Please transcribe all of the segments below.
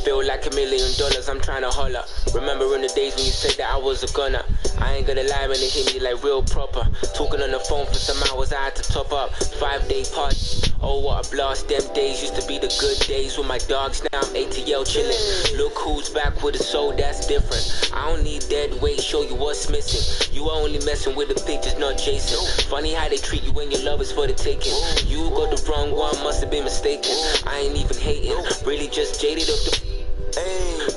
Feel like $1,000,000, I'm trying to holler. Remembering the days when you said that I was a gunner. I ain't gonna lie when it hit me like real proper. Talking on the phone for some hours, I had to top up. 5-day party, oh what a blast. Them days used to be the good days with my dogs. Now I'm ATL chilling. Look who's back with a soul that's different. I don't need dead weight, show you what's missing. You are only messing with the pictures, not Jason. Funny how they treat you when your love is for the taking. You got the wrong one, must have been mistaken. I ain't even hating, really just jaded off the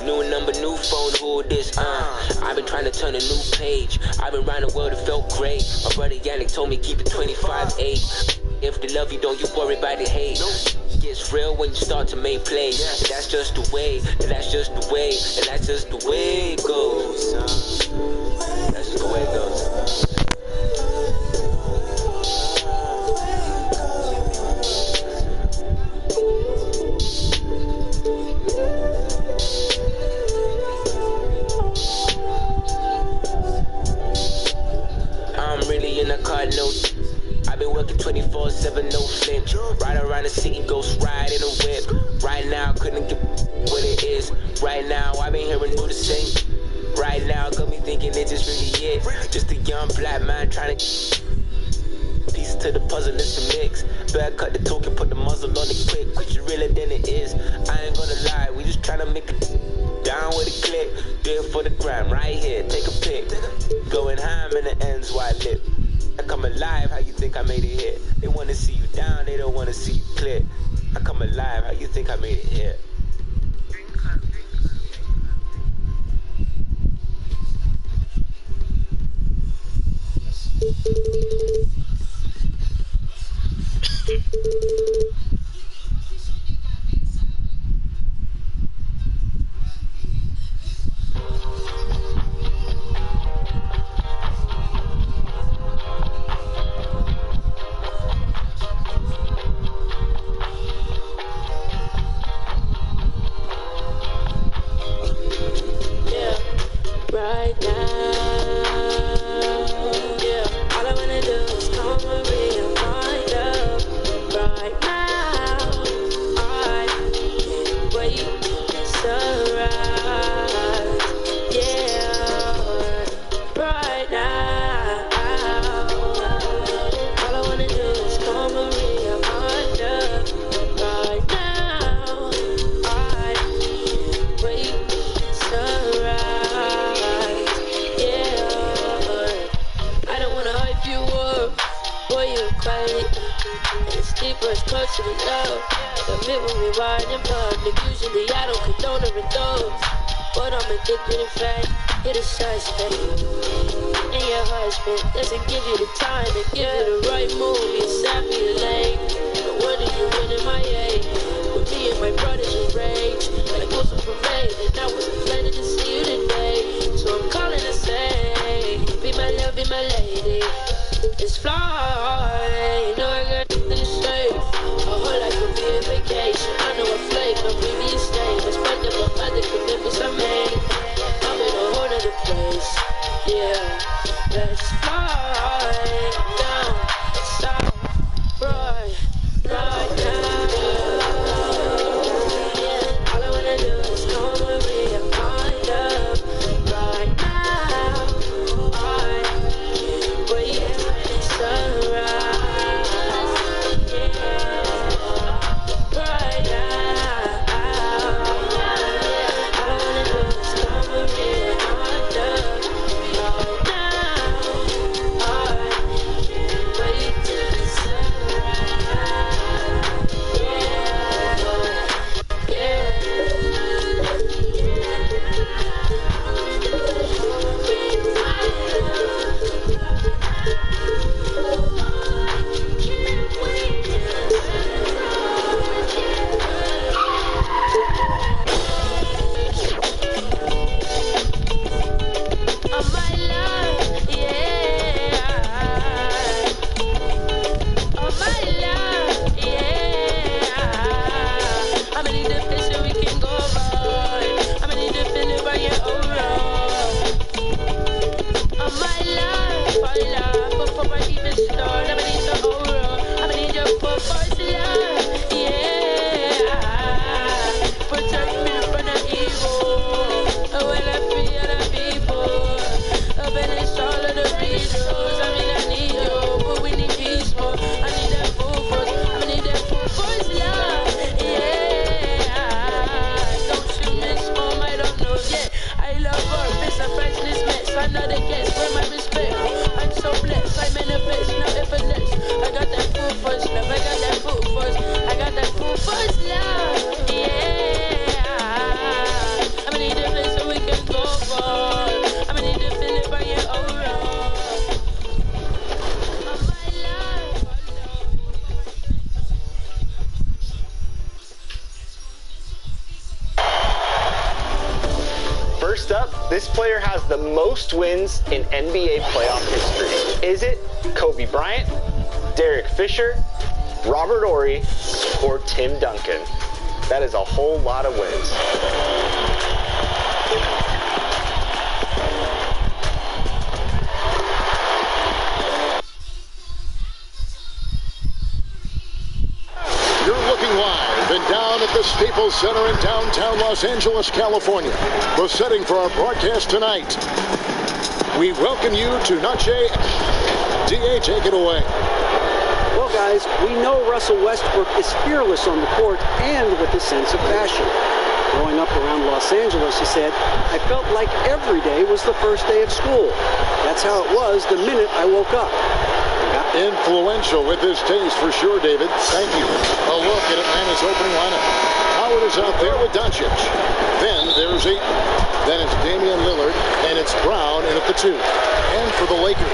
new number, new phone, who this, I've been trying to turn a new page. I've been around the world, it felt great. My brother Yannick told me keep it 25-8. If they love you, don't you worry about the hate. It gets real when you start to make plays. And that's just the way, and that's just the way, and that's just the way it goes. That's just the way it goes. No, I've been working 24/7, no flinch. Ride around the city, ghost ride in a whip. Right now, couldn't get what it is. Right now, I've been hearing new the same. Right now, got me thinking it's just really it. Just a young black man trying to pieces to the puzzle, it's a mix. Better cut the talk and put the muzzle on it quick. Which is realer than it is. I ain't gonna lie, we just trying to make it down with a click. Do it for the gram, right here, take a pic. Going ham in the ends wide lip. I come alive, how you think I made it here? They wanna see you down, they don't wanna see you clear. I come alive, how you think I made it here? Sunrise. best, I'm not against, where my respect. I'm so blessed, I manifest, not effortless. I got that food first love, I got that food first. I got that food first love, yeah. I'ma need a place so we can go far. I'ma need to feel it by your aura. First up, this player has the most wins in NBA playoff history. Is it Kobe Bryant, Derek Fisher, Robert Horry, or Tim Duncan? That is a whole lot of wins. And down at the Staples Center in downtown Los Angeles, California. The setting for our broadcast tonight. We welcome you to Nache. DA, take it away. Well, guys, we know Russell Westbrook is fearless on the court and with a sense of passion. Growing up around Los Angeles, he said, I felt like every day was the first day of school. That's how it was the minute I woke up. Influential with his taste for sure, David. Thank you. A look at Atlanta's opening lineup. Howard is out there with Doncic. Then there's Ayton. Then it's Damian Lillard, and it's Brown in at the 2. And for the Lakers,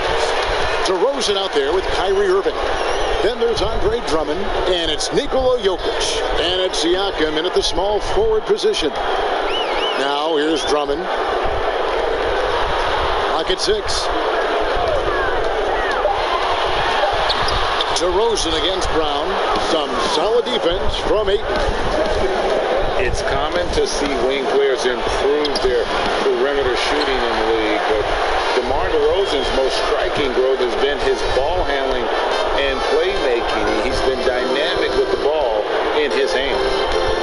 DeRozan out there with Kyrie Irving. Then there's Andre Drummond, and it's Nikola Jokic. And it's Siakam in at the small forward position. Now here's Drummond. Lock at 6. DeRozan against Brown. Some solid defense from Ayton. It's common to see wing players improve their perimeter shooting in the league, but DeMar DeRozan's most striking growth has been his ball handling and playmaking. He's been dynamic with the ball in his hands.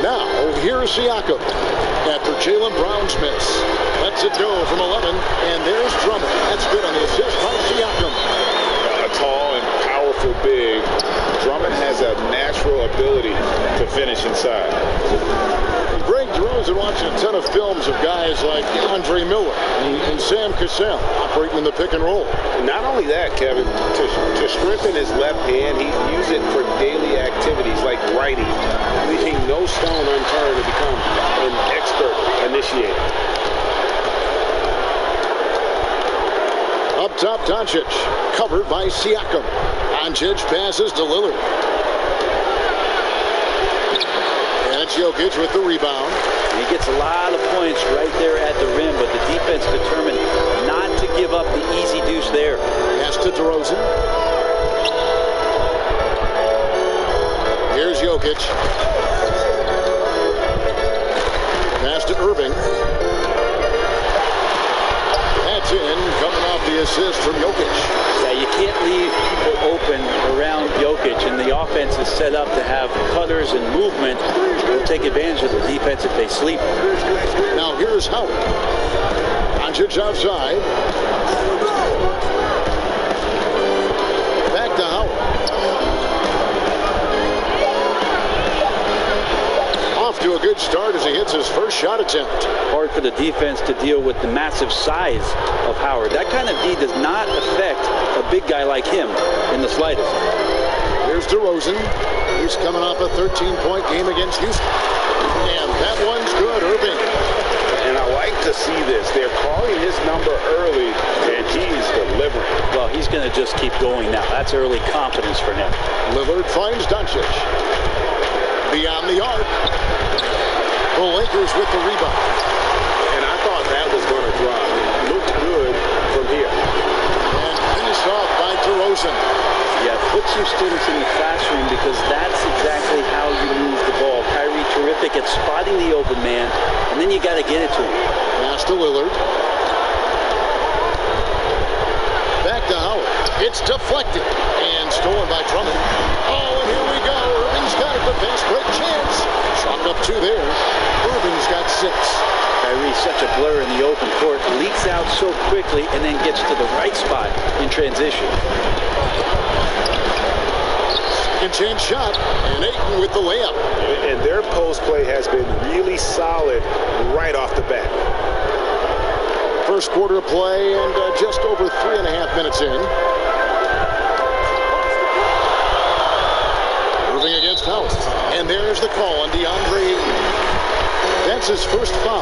Now, here's Siakam. After Jaylen Brown's miss. Lets it go from 11, and there's Drummond. That's good on the assist by Siakam. A tall and powerful big, Drummond has a natural ability to finish inside. Greg DeRozan watching a ton of films of guys like Andre Miller and Sam Cassell operating in the pick and roll. Not only that, Kevin, to strengthen his left hand, he uses it for daily activities like writing, leaving no stone unturned to become an expert initiator. Up top, Doncic, covered by Siakam. Doncic passes to Lillard. And it's Jokic with the rebound. He gets a lot of points right there at the rim, but the defense determined not to give up the easy deuce there. Pass to DeRozan. Here's Jokic. Pass to Irving. That's in, coming off the assist from Jokic. Yeah, you can't leave people open around Jokic, and the offense is set up to have cutters and movement. They'll take advantage of the defense if they sleep. Now here's Howard. Doncic outside. Back to Howard. Off to a good start as he hits his first shot attempt. Hard for the defense to deal with the massive size of Howard. That kind of D does not affect a big guy like him in the slightest. Here's DeRozan. He's coming off a 13-point game against Houston. And that one's good, Irving. And I like to see this. They're calling his number early, and he's delivering. Well, he's going to just keep going now. That's early confidence for him. Lillard finds Doncic. Beyond the arc. The Lakers with the rebound. And I thought that was going to drop. It looked good from here. And finished off by DeRozan. Yeah, put some students in the classroom because that's exactly how you move the ball. Kyrie terrific at spotting the open man, and then you got to get it to him. Pass to Lillard. Back to Howard. It's deflected and stolen by Drummond. Oh, and here we go. Irving's got it. The fast break chance. Chalked up 2 there. Irving's got 6. Kyrie's such a blur in the open court. Leaks out so quickly and then gets to the right spot in transition. Second chance shot, and Ayton with the layup. And their post play has been really solid right off the bat. For first quarter of play and just over 3.5 minutes in. Moving against Howard. And there's the call on DeAndre Ayton. That's his first foul.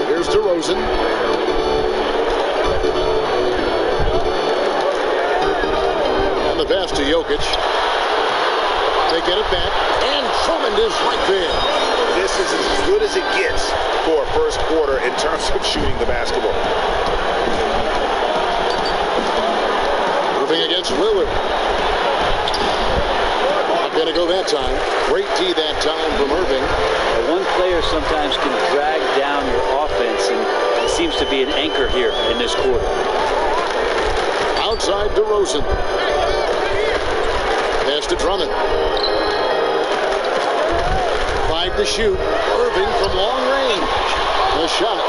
Here's DeRozan. And the pass to Jokic. They get it back, and Drummond is right there. This is as good as it gets for a first quarter in terms of shooting the basketball. Moving against Lillard. Not going to go that time. Great D that time from Irving. One player sometimes can drag down your offense, and he seems to be an anchor here in this quarter. Outside DeRozan. Pass to Drummond. 5 to shoot. Irving from long range. The shot,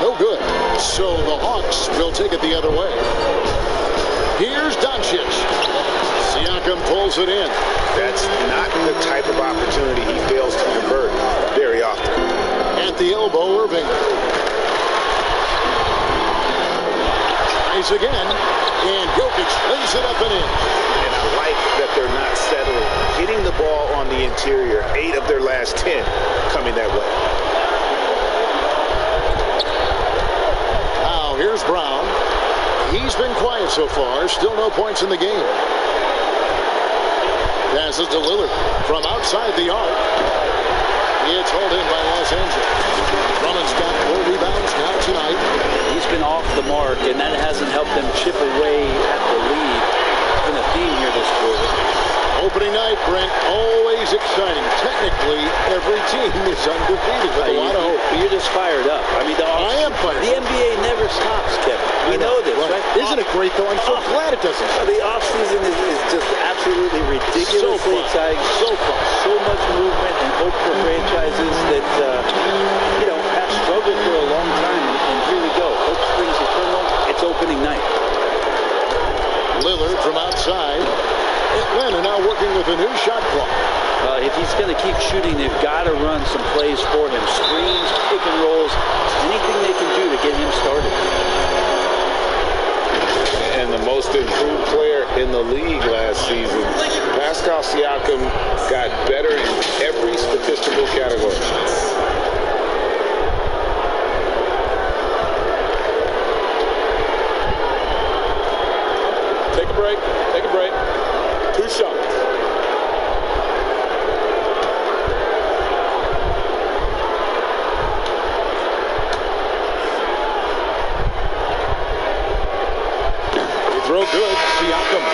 no good. So the Hawks will take it the other way. Here's Doncic. Siakam pulls it in. That's not the type of opportunity he fails to convert very often. At the elbow, Irving. Nice again. And Jokic lays it up and in. And I like that they're not settling. Hitting the ball on the interior, 8 of their last 10 coming that way. Now here's Brown. He's been quiet so far. Still no points in the game. Passes to Lillard from outside the arc. It's hauled in by Los Angeles. Drummond's got 4 rebounds now tonight. He's been off the mark, and that hasn't helped them chip away at the lead. It's been a theme here this quarter. Opening night, Brent, always exciting. Technically, every team is undefeated with a lot of hope. You're just fired up. I mean, I am fired up. The NBA never stops, Kevin. We know this, right? Isn't it great, though? I'm so glad it doesn't. The offseason is just absolutely ridiculously exciting. So fun. So much movement and hope for franchises that, have struggled for a long time. And here we go. Hope springs eternal. It's opening night. Lillard from outside. Atlanta now working with a new shot clock. If he's going to keep shooting, they've got to run some plays for him. Screens, pick and rolls, anything they can do to get him started. And the most improved player in the league last season, Pascal Siakam, got better in every statistical category. Take a break. Take a break. 2 shots. Throw good, Siakam.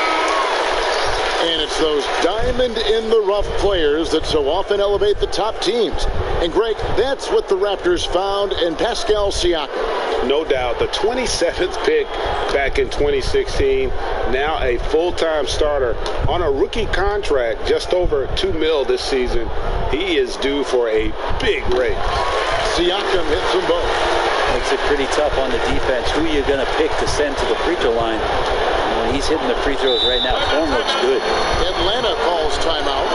And it's those diamond-in-the-rough players that so often elevate the top teams. And, Greg, that's what the Raptors found in Pascal Siakam. No doubt. The 27th pick back in 2016, now a full-time starter on a rookie contract, just over $2 million this season. He is due for a big raise. Siakam hits them both. Makes it pretty tough on the defense. Who are you going to pick to send to the free throw line? When he's hitting the free throws right now, form looks good. Atlanta calls timeout.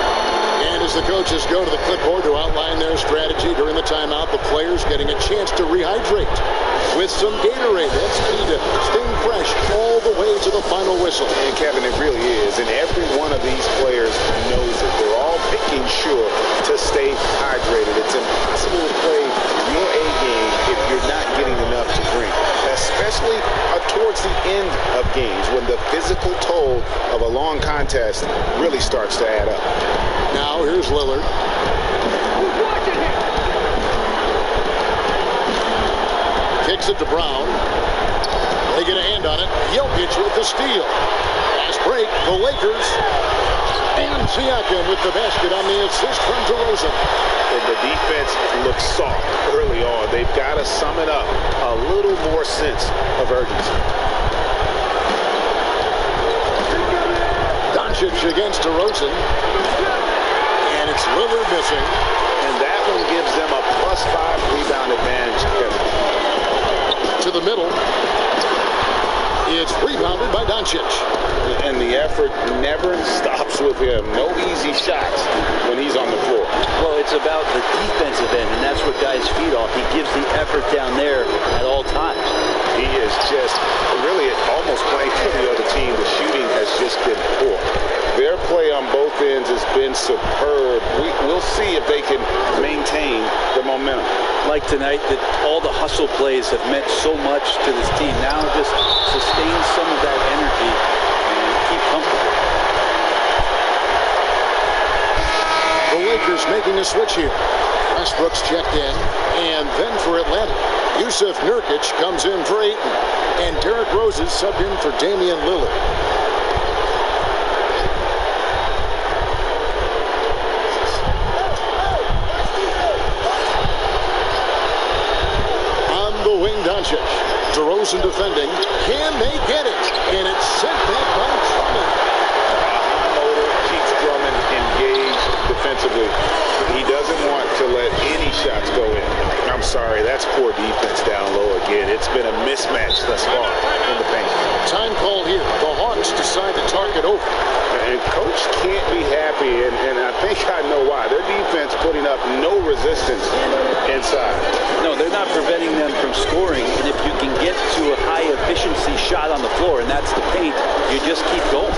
And as the coaches go to the clipboard to outline their strategy during the timeout, the players getting a chance to rehydrate with some Gatorade. That's key to staying fresh all the way to the final whistle. And Kevin, it really is. And every one of these players knows it. They're all making sure to stay hydrated. It's impossible to play your A game if you're not getting enough to drink, especially towards the end of games when the physical toll of a long contest really starts to add up. Now here's Lillard. Kicks it to Brown. They get a hand on it. Jokic with the steal. Fast break. The Lakers. And Siakam with the basket on the assist from DeRozan. And the defense looks soft early on. They've got to sum it up. A little more sense of urgency. Doncic against DeRozan. And it's Lillard missing. And that one gives them a +5 rebound advantage. To the middle. It's rebounded by Doncic. And the effort never stops with him. No easy shots when he's on the floor. Well, it's about the defensive end, and that's what guys feed off. He gives the effort down there at all times. He is just really almost playing for the other team. The shooting has just been poor. Their play on both ends has been superb. We'll see if they can maintain the momentum. Like tonight, that all the hustle plays have meant so much to this team. Now just sustain some of that energy and keep comfortable. The Lakers making a switch here. Westbrook's checked in, and then for Atlanta, Yusuf Nurkic comes in for Ayton, and Derrick Rose is subbed in for Damian Lillard. On the wing, Doncic. DeRozan defending. Can they get it? And it's sent back by Drummond. Motor keeps Drummond engaged defensively. He doesn't want to let any shots go in. I'm sorry, that's poor defense down low again. It's been a mismatch thus far in the paint. Time call here. The Hawks decide to target over. And coach can't be happy, and I think I know why. Their defense putting up no resistance inside. No, they're not preventing them from scoring, and if you can get to a high efficiency shot on the floor, and that's the paint, you just keep going.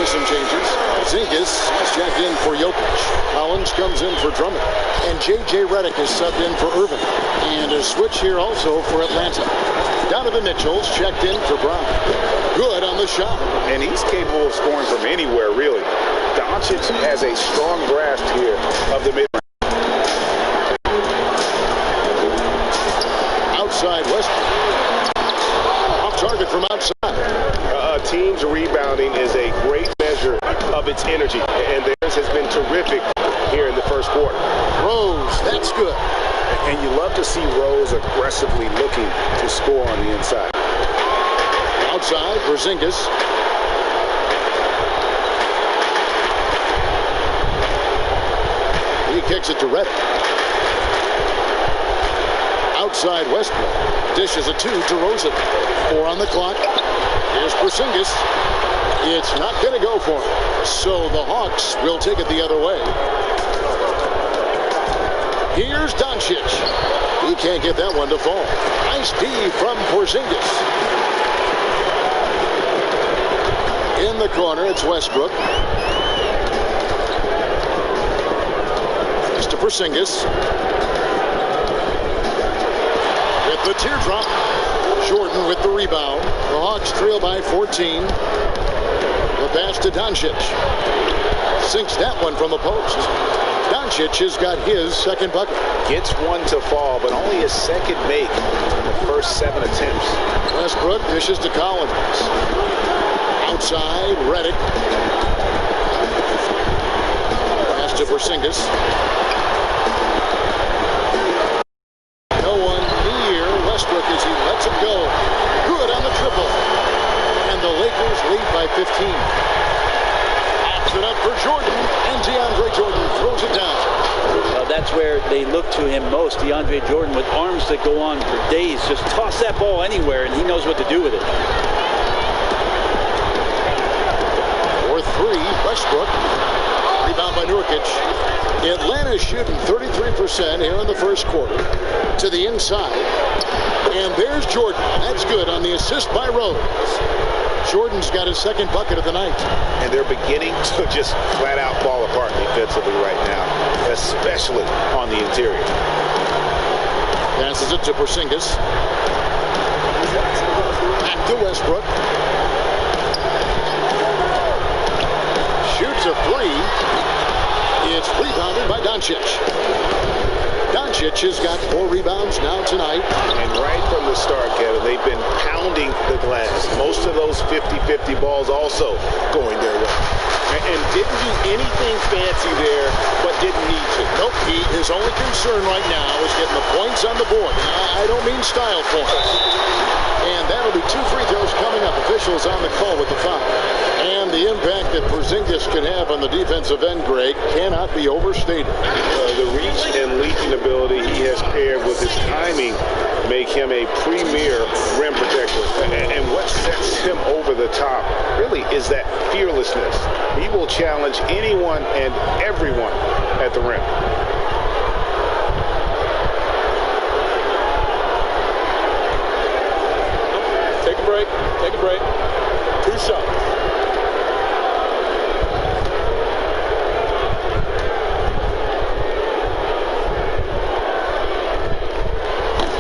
Some changes. Zingas is checked in for Jokic. Collins comes in for Drummond. And J.J. Redick is subbed in for Irving. And a switch here also for Atlanta. Donovan Mitchell's checked in for Brown. Good on the shot. And he's capable of scoring from anywhere, really. Doncic has a strong grasp here of the mid. Outside Westbrook. Off target from outside. Team's rebounding is a great measure of its energy, and theirs has been terrific here in the first quarter. Rose, that's good. And you love to see Rose aggressively looking to score on the inside. Outside, Porzingis. He kicks it to Redick. Outside Westbrook. Dishes it to DeRozan. 4 on the clock. Here's Porzingis. It's not going to go for him. So the Hawks will take it the other way. Here's Doncic. He can't get that one to fall. Nice D from Porzingis. In the corner, it's Westbrook. It's to Porzingis. With the teardrop. Jordan with the rebound. The Hawks trail by 14. The pass to Doncic. Sinks that one from the post. Doncic has got his second bucket. Gets one to fall, but only his second make in the first 7 attempts. Westbrook dishes to Collins. Outside, Redick. Pass to Porzingis. No one near Westbrook as he lets it go. Good on the triple. And the Lakers lead by 15. Pops it up for Jordan. And DeAndre Jordan throws it down. Well, that's where they look to him most. DeAndre Jordan with arms that go on for days. Just toss that ball anywhere and he knows what to do with it. For 3, Westbrook. Rebound by Nurkic. Atlanta's shooting 33% here in the first quarter. To the inside. And there's Jordan. That's good on the assist by Rose. Jordan's got his second bucket of the night. And they're beginning to just flat out fall apart defensively right now, especially on the interior. Passes it to Porzingis. Back to Westbrook. Shoots a 3. It's rebounded by Doncic. Doncic has got 4 rebounds now tonight. And right from the start, Kevin, they've been pounding the glass. Most of those 50-50 balls also going their way. And didn't do anything fancy there, but didn't need to. Nope, he His only concern right now is getting the points on the board. I don't mean style points. And that'll be 2 free throws coming up. Officials on the call with the foul. And the impact that Porzingis can have on the defensive end, Greg, cannot be overstated. The reach and leaping ability he has paired with his timing make him a premier rim protector. And what sets him over the top really is that fearlessness. He will challenge anyone and everyone at the rim. Take a break. Take a break. 2 shots.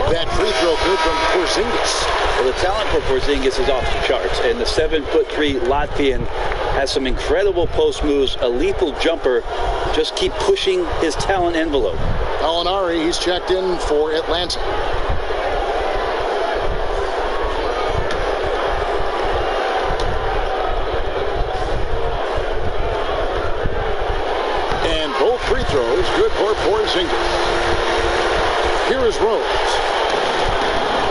That free throw good from Porzingis. Well, the talent for Porzingis is off the charts, and the 7'3" Latvian has some incredible post moves, a lethal jumper. Just keep pushing his talent envelope. Gallinari, he's checked in for Atlanta. And both free throws good for Porzingis. Here is Rose.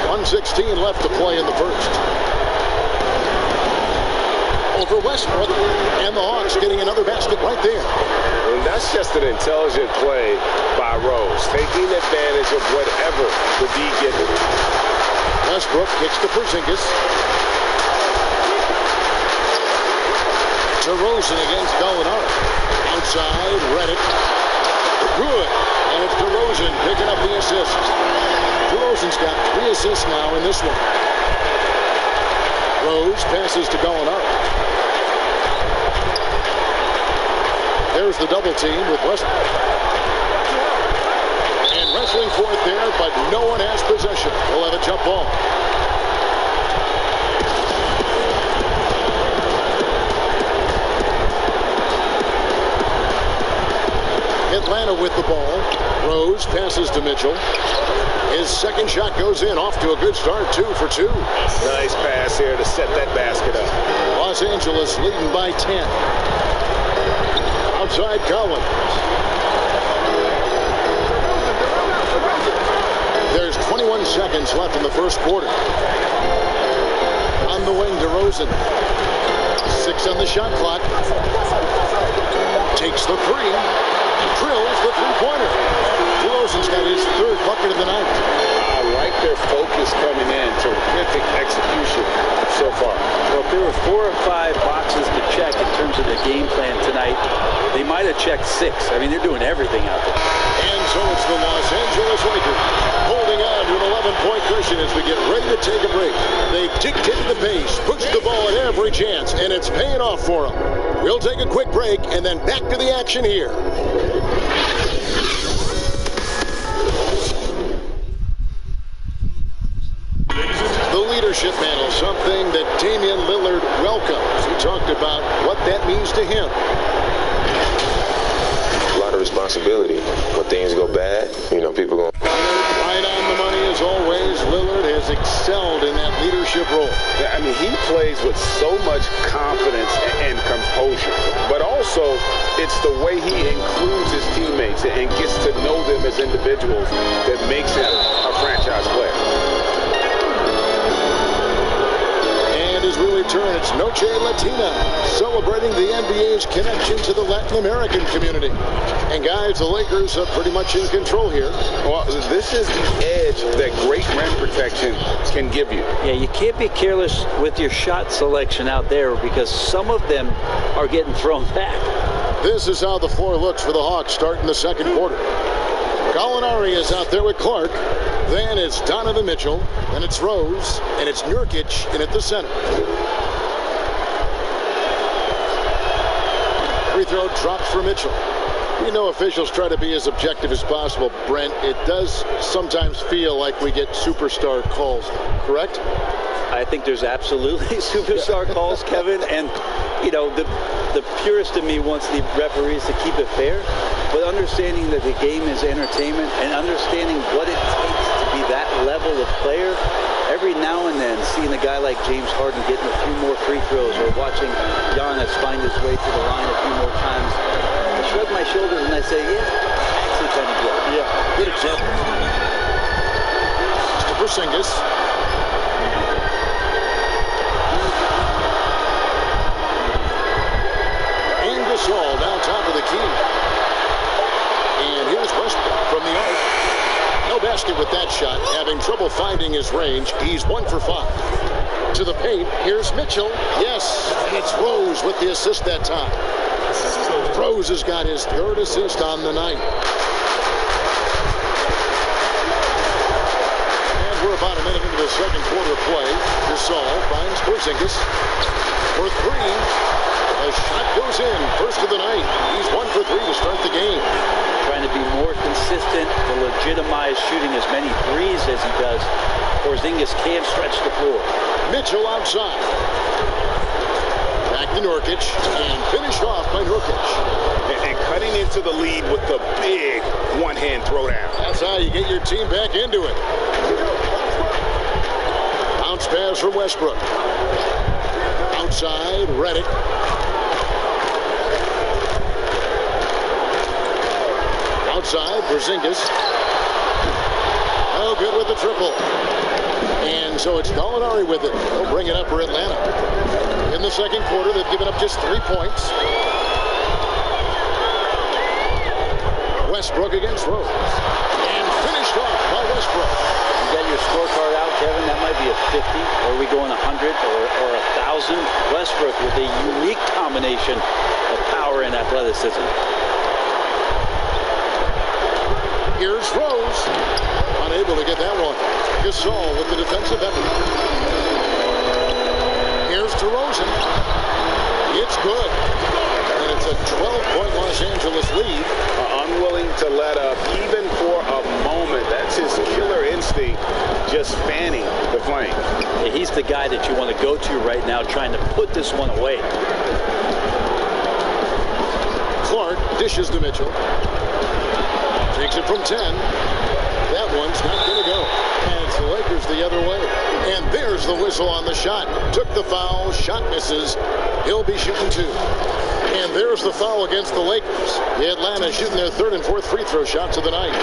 1:16 left to play in the first. Over Westbrook, and the Hawks getting another basket right there. And that's just an intelligent play by Rose, taking advantage of whatever the D gives him. Westbrook kicks to Porzingis. DeRozan against Gallinari. Outside, Reddick. Good. And it's DeRozan picking up the assist. DeRozan's got 3 assists now in this one. Rose passes to Gallinari. There's the double team with Westbrook. And wrestling for it there, but no one has possession. We'll have a jump ball. Atlanta with the ball. Rose passes to Mitchell. His second shot goes in, off to a good start, 2 for 2. Nice pass here to set that basket up. Los Angeles leading by 10. Outside Collins. There's 21 seconds left in the first quarter. On the wing, DeRozan. 6 on the shot clock. Takes the 3. Drills the three-pointer. DeRozan's got his 3rd bucket of the night. I like their focus coming in. Terrific execution so far. Well, if there were 4 or 5 boxes to check in terms of their game plan tonight, they might have checked 6. I mean, they're doing everything out there. And so it's the Los Angeles Lakers holding on to an 11-point cushion as we get ready to take a break. They dictated the pace, pushed the ball at every chance, and it's paying off for them. We'll take a quick break and then back to the action here. The leadership mantle, something that Damian Lillard welcomes. He talked about what that means to him. A lot of responsibility. When things go bad, people go. Right on the money as always. Lillard has excelled in that leadership role. I mean, he plays with so much confidence and composure, but also it's the way he includes his teammates and gets to know them as individuals that makes him a franchise player. And as we return, it's Noche Latina, celebrating the NBA's connection to the Latin American community. And guys, the Lakers are pretty much in control here. Well, this is the edge that great rim protection can give you. Yeah, you can't be careless with your shot selection out there because some of them are getting thrown back. This is how the floor looks for the Hawks starting the second quarter. Gallinari is out there with Clark. Then it's Donovan Mitchell. Then it's Rose. And it's Nurkic in at the center. Free throw drops for Mitchell. We know officials try to be as objective as possible, Brent. It does sometimes feel like we get superstar calls, correct? I think there's absolutely superstar calls, Kevin. And, the purist in me wants the referees to keep it fair. But understanding that the game is entertainment and understanding what it takes to be that level of player, every now and then seeing a guy like James Harden getting a few more free throws or watching Giannis find his way to the line a few more times, I shrug my shoulders and I say, yeah, actually kind of good. Good example. To Porzingis. And Gasol down top of the key. And here's Westbrook from the arc. No basket with that shot. Having trouble finding his range. He's 1 for 5. To the paint. Here's Mitchell. Yes. And it's Rose with the assist that time. Rose has got his 3rd assist on the night. And we're about a minute into the second quarter of play. Gasol finds Porzingis for 3. A shot goes in. First of the night. He's 1 for 3 to start the game. Trying to be more consistent to legitimize shooting as many threes as he does. Porzingis can't stretch the floor. Mitchell outside. Back to Nurkic and finished off by Nurkic. And cutting into the lead with the big one-hand throwdown. That's how you get your team back into it. Bounce pass from Westbrook. Outside, Redick. Outside, Porzingis. Oh, good with the triple. And so it's Gallinari with it. He'll bring it up for Atlanta. In the second quarter, they've given up just 3 points. Westbrook against Rose. And finished off by Westbrook. You got your scorecard out, Kevin. That might be a 50. Or are we going 100 or 1,000? Westbrook with a unique combination of power and athleticism. Here's Rose. Unable to get that one. Gasol with the defensive effort. Here's DeRozan. It's good. And it's a 12-point Los Angeles lead. Unwilling to let up even for a moment. That's his killer instinct, just fanning the flame. Yeah, he's the guy that you want to go to right now, trying to put this one away. Clark dishes to Mitchell. Takes it from 10. That one's not going to go. And it's the Lakers the other way. And there's the whistle on the shot. Took the foul. Shot misses. He'll be shooting 2. And there's the foul against the Lakers. The Atlanta shooting their 3rd and 4th free throw shots of the night.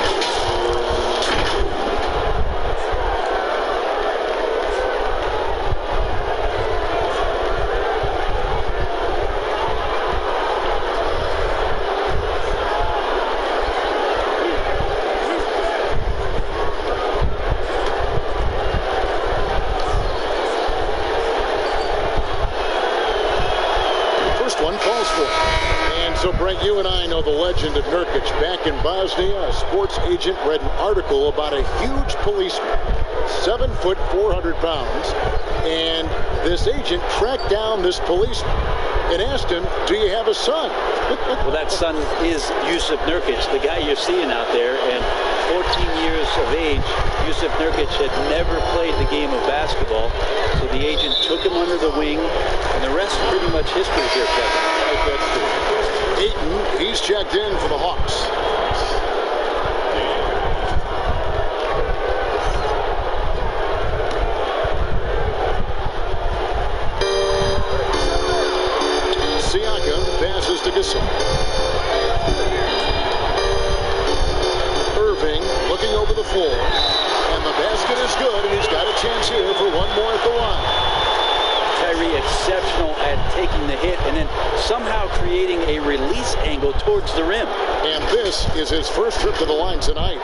You and I know the legend of Nurkic. Back in Bosnia, a sports agent read an article about a huge policeman, 7 foot, 400 pounds, and this agent tracked down this policeman and asked him, "Do you have a son?" Well, that son is Jusuf Nurkic, the guy you're seeing out there, and 14 years of age, Jusuf Nurkic had never played the game of basketball, so the agent took him under the wing, and the rest is pretty much history here, Kevin. Ayton, he's checked in for the Hawks. Siakam passes to Gasol. Irving looking over the floor. And the basket is good, and he's got a chance here for one more at the line. Kyrie exceptional at taking the hit and then somehow creating a release angle towards the rim. And this is his first trip to the line tonight.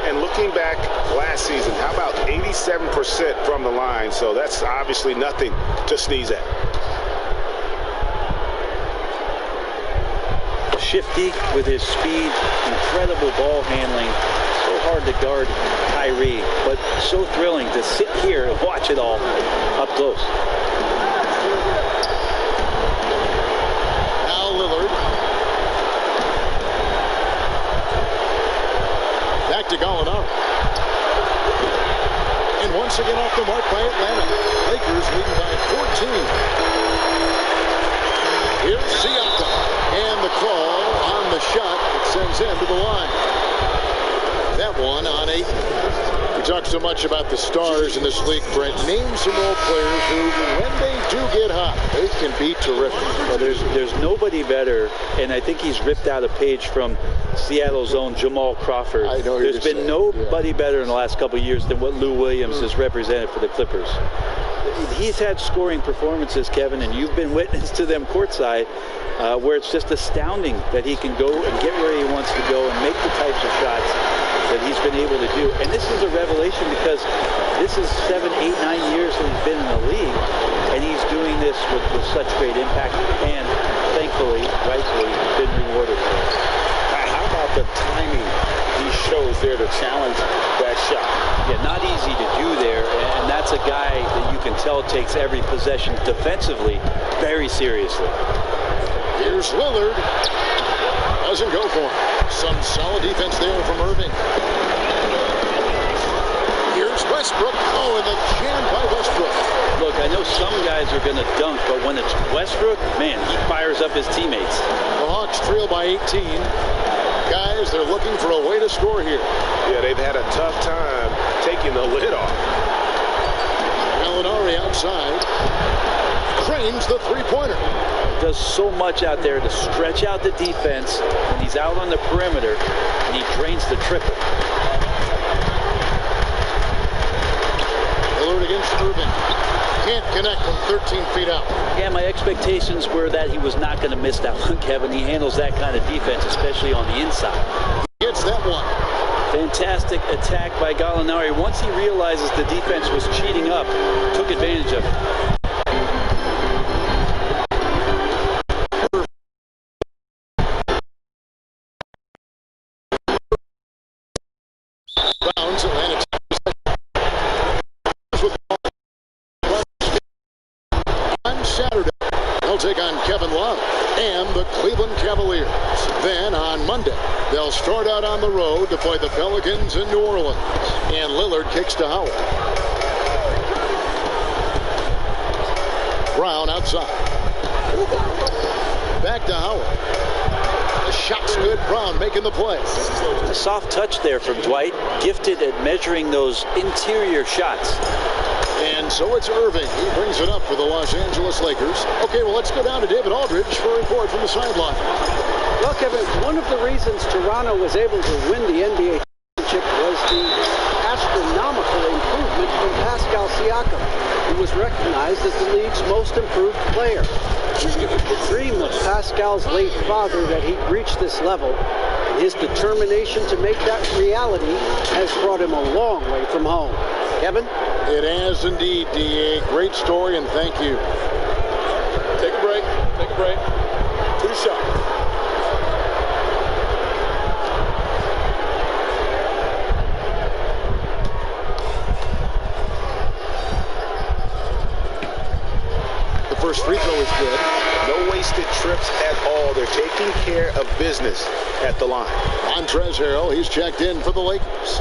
And looking back last season, how about 87% from the line? So that's obviously nothing to sneeze at. Shifty with his speed, incredible ball handling. So hard to guard Kyrie, but so thrilling to sit here and watch it all up close. Back to Gallinari. And once again off the mark by Atlanta. Lakers leading by 14. Here's Siakam. And the call on the shot that sends him to the line. That one on 8. We talk so much about the stars in this league, Brent. Name some role players who, when they do get hot, they can be terrific. Well, there's nobody better, and I think he's ripped out a page from Seattle's own Jamal Crawford. I know there's been nobody better in the last couple of years than what Lou Williams has represented for the Clippers. He's had scoring performances, Kevin, and you've been witness to them courtside, where it's just astounding that he can go and get where he wants to go and make the types of shots that he's been able to do. And this is a revelation because this is 7, 8, 9 years that he's been in the league, and he's doing this with such great impact and, thankfully, rightfully, been rewarded for it. How about the timing he shows there to challenge that shot? Yeah, not easy to do there, and that's a guy that you can tell takes every possession defensively very seriously. Here's Lillard. Doesn't go for him. Some solid defense there from Irving. Here's Westbrook. Oh, and the jam by Westbrook. Look, I know some guys are going to dunk, but when it's Westbrook, man, he fires up his teammates. The Hawks trail by 18. Guys, they're looking for a way to score here. Yeah, they've had a tough time taking the lid off. Gallinari outside. Cranes the three-pointer. Does so much out there to stretch out the defense when he's out on the perimeter, and he drains the triple. Lillard against Irving. Can't connect from 13 feet out. Yeah, my expectations were that he was not going to miss that one, Kevin. He handles that kind of defense, especially on the inside. Gets that one. Fantastic attack by Gallinari. Once he realizes the defense was cheating up, took advantage of it. Saturday, they'll take on Kevin Love and the Cleveland Cavaliers. Then on Monday, they'll start out on the road to play the Pelicans in New Orleans. And Lillard kicks to Howard. Brown outside. Back to Howard. The shot's good. Brown making the play. A soft touch there from Dwight, gifted at measuring those interior shots. And so it's Irving. He brings it up for the Los Angeles Lakers. Okay, well, let's go down to David Aldridge for a report from the sideline. Well, Kevin, one of the reasons Toronto was able to win the NBA championship was the astronomical improvement from Pascal Siakam, who was recognized as the league's most improved player. The dream of Pascal's late father that he'd reach this level, and his determination to make that reality has brought him a long way from home. Kevin? It has indeed, D.A. Great story, and thank you. Take a break. Take a break. To the shot. The first free throw is good. No wasted trips at all. They're taking care of business at the line. Montrezl Harrell, he's checked in for the Lakers.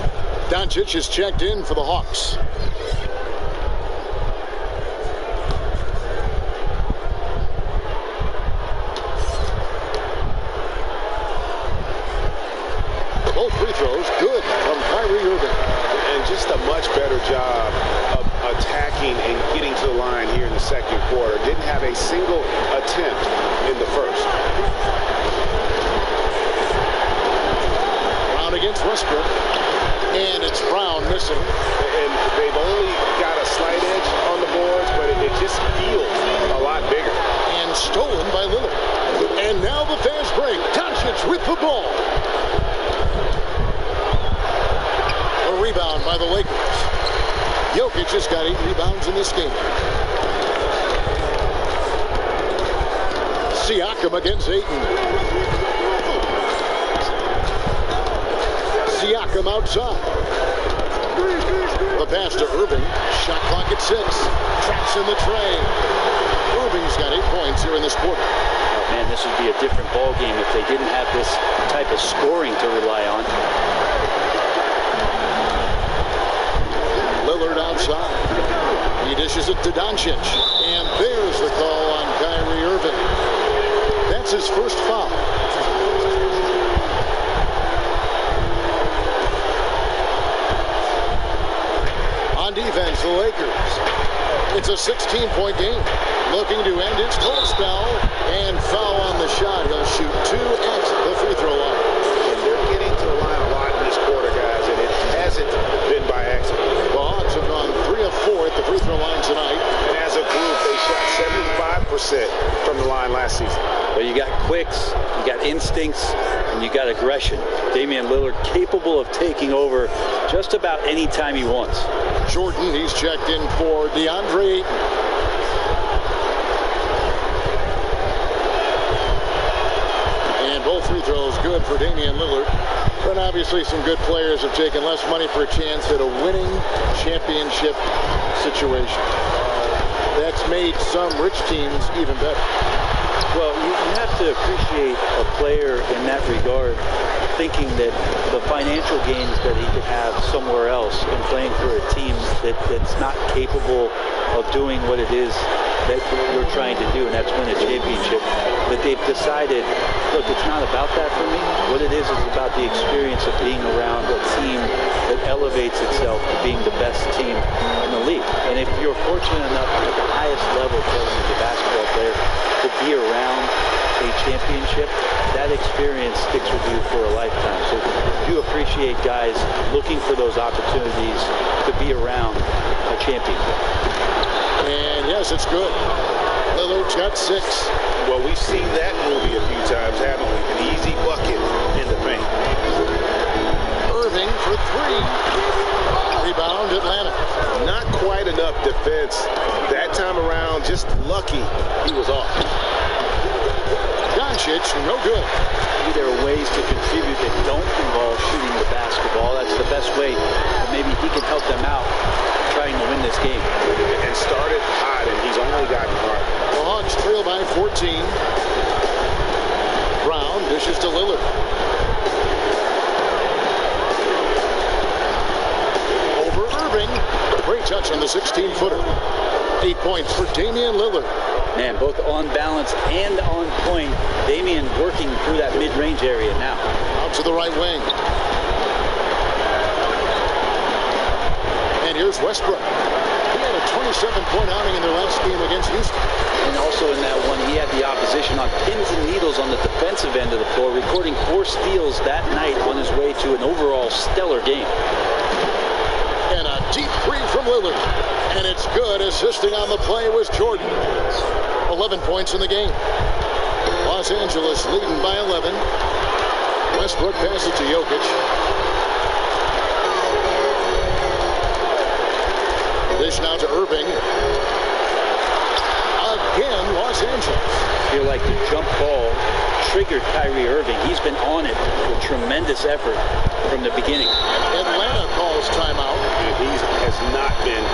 Doncic is checked in for the Hawks. Both free throws good from Kyrie Irving. And just a much better job of attacking and getting to the line here in the second quarter. Didn't have a single attempt in the first. Brown against Westbrook. And it's Brown missing. And they've only got a slight edge on the boards, but it just feels a lot bigger. And stolen by Lillard. And now the fast break. Doncic with the ball. A rebound by the Lakers. Jokic has got 8 rebounds in this game. Siakam against Ayton. Siakam outside. The pass to Irving. Shot clock at 6. Traps in the tray. Irving's got 8 points here in this quarter. Oh, man, this would be a different ball game if they didn't have this type of scoring to rely on. Lillard outside. He dishes it to Doncic. And there's the call on Kyrie Irving. That's his first foul. defense, the Lakers. It's a 16-point game. Looking to end its cold spell, and foul on the shot. He'll shoot 2 at the free throw line. And they're getting to the line a lot in this quarter, guys, and it hasn't been by accident. The Hawks have gone 3 of 4 at the free throw line tonight. And as a group, they shot 75% from the line last season. But you got quicks, you got instincts, and you got aggression. Damian Lillard capable of taking over just about any time he wants. Jordan, he's checked in for DeAndre Ayton. And both free throws good for Damian Lillard. But obviously some good players have taken less money for a chance at a winning championship situation. That's made some rich teams even better. Well, you have to appreciate a player in that regard, thinking that the financial gains that he could have somewhere else in playing for a team that's not capable of doing what it is that you're trying to do, and that's win a championship. But they've decided, look, it's not about that for me. What it is about the experience of being around a team that elevates itself to being the best team in the league. And if you're fortunate enough at the highest level, Kevin, as a basketball player, to be around a championship, that experience sticks with you for a lifetime. So you appreciate guys looking for those opportunities to be around a championship. And yes, it's good. Lillard's got 6. Well, we've seen that movie a few times, haven't we? An easy bucket in the paint. Irving for 3. Rebound, Atlanta. Not quite enough defense that time around. Just lucky he was off. Doncic, no good. There are ways to contribute that don't involve shooting the basketball. That's the best way. Maybe he can help them out trying to win this game. And started hot, and he's only gotten hard. The Hawks trail by 14. Brown dishes to Lillard. Over Irving. Great touch on the 16-footer. 8 points for Damian Lillard. Man, both on balance and on point. Damian working through that mid-range area now. Out to the right wing. And here's Westbrook. He had a 27-point outing in their last game against Houston. And also in that one, he had the opposition on pins and needles on the defensive end of the floor, recording 4 steals that night on his way to an overall stellar game. And a deep 3 from Lillard. And it's good. Assisting on the play was Jordan. 11 points in the game. Los Angeles leading by 11. Westbrook passes to Jokic. Dish now to Irving. Again, Los Angeles. I feel like the jump ball triggered Kyrie Irving. He's been on it with tremendous effort from the beginning. Atlanta calls timeout. He has not been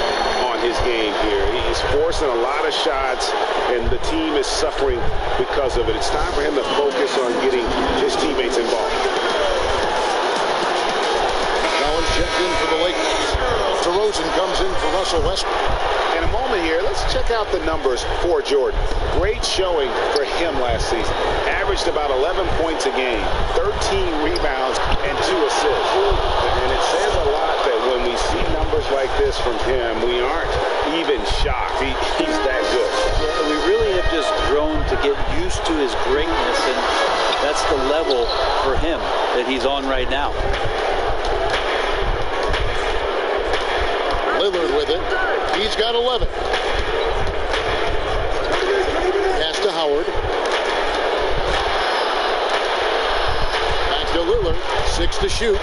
on his game here. He's forcing a lot of shots, and the team is suffering because of it. It's time for him to focus on getting his teammates involved. Collins checked in for the Lakers. DeRozan comes in for Russell Westbrook. In a moment here, let's check out the numbers for Jordan. Great showing for him last season. Averaged about 11 points a game, 13 rebounds, and 2 assists. And it says a lot that when we see numbers like this from him, we aren't even shocked. He's that good. We really have just grown to get used to his greatness, and that's the level for him that he's on right now. Lillard with it. He's got 11. Pass to Howard. Back to Lillard. 6 to shoot.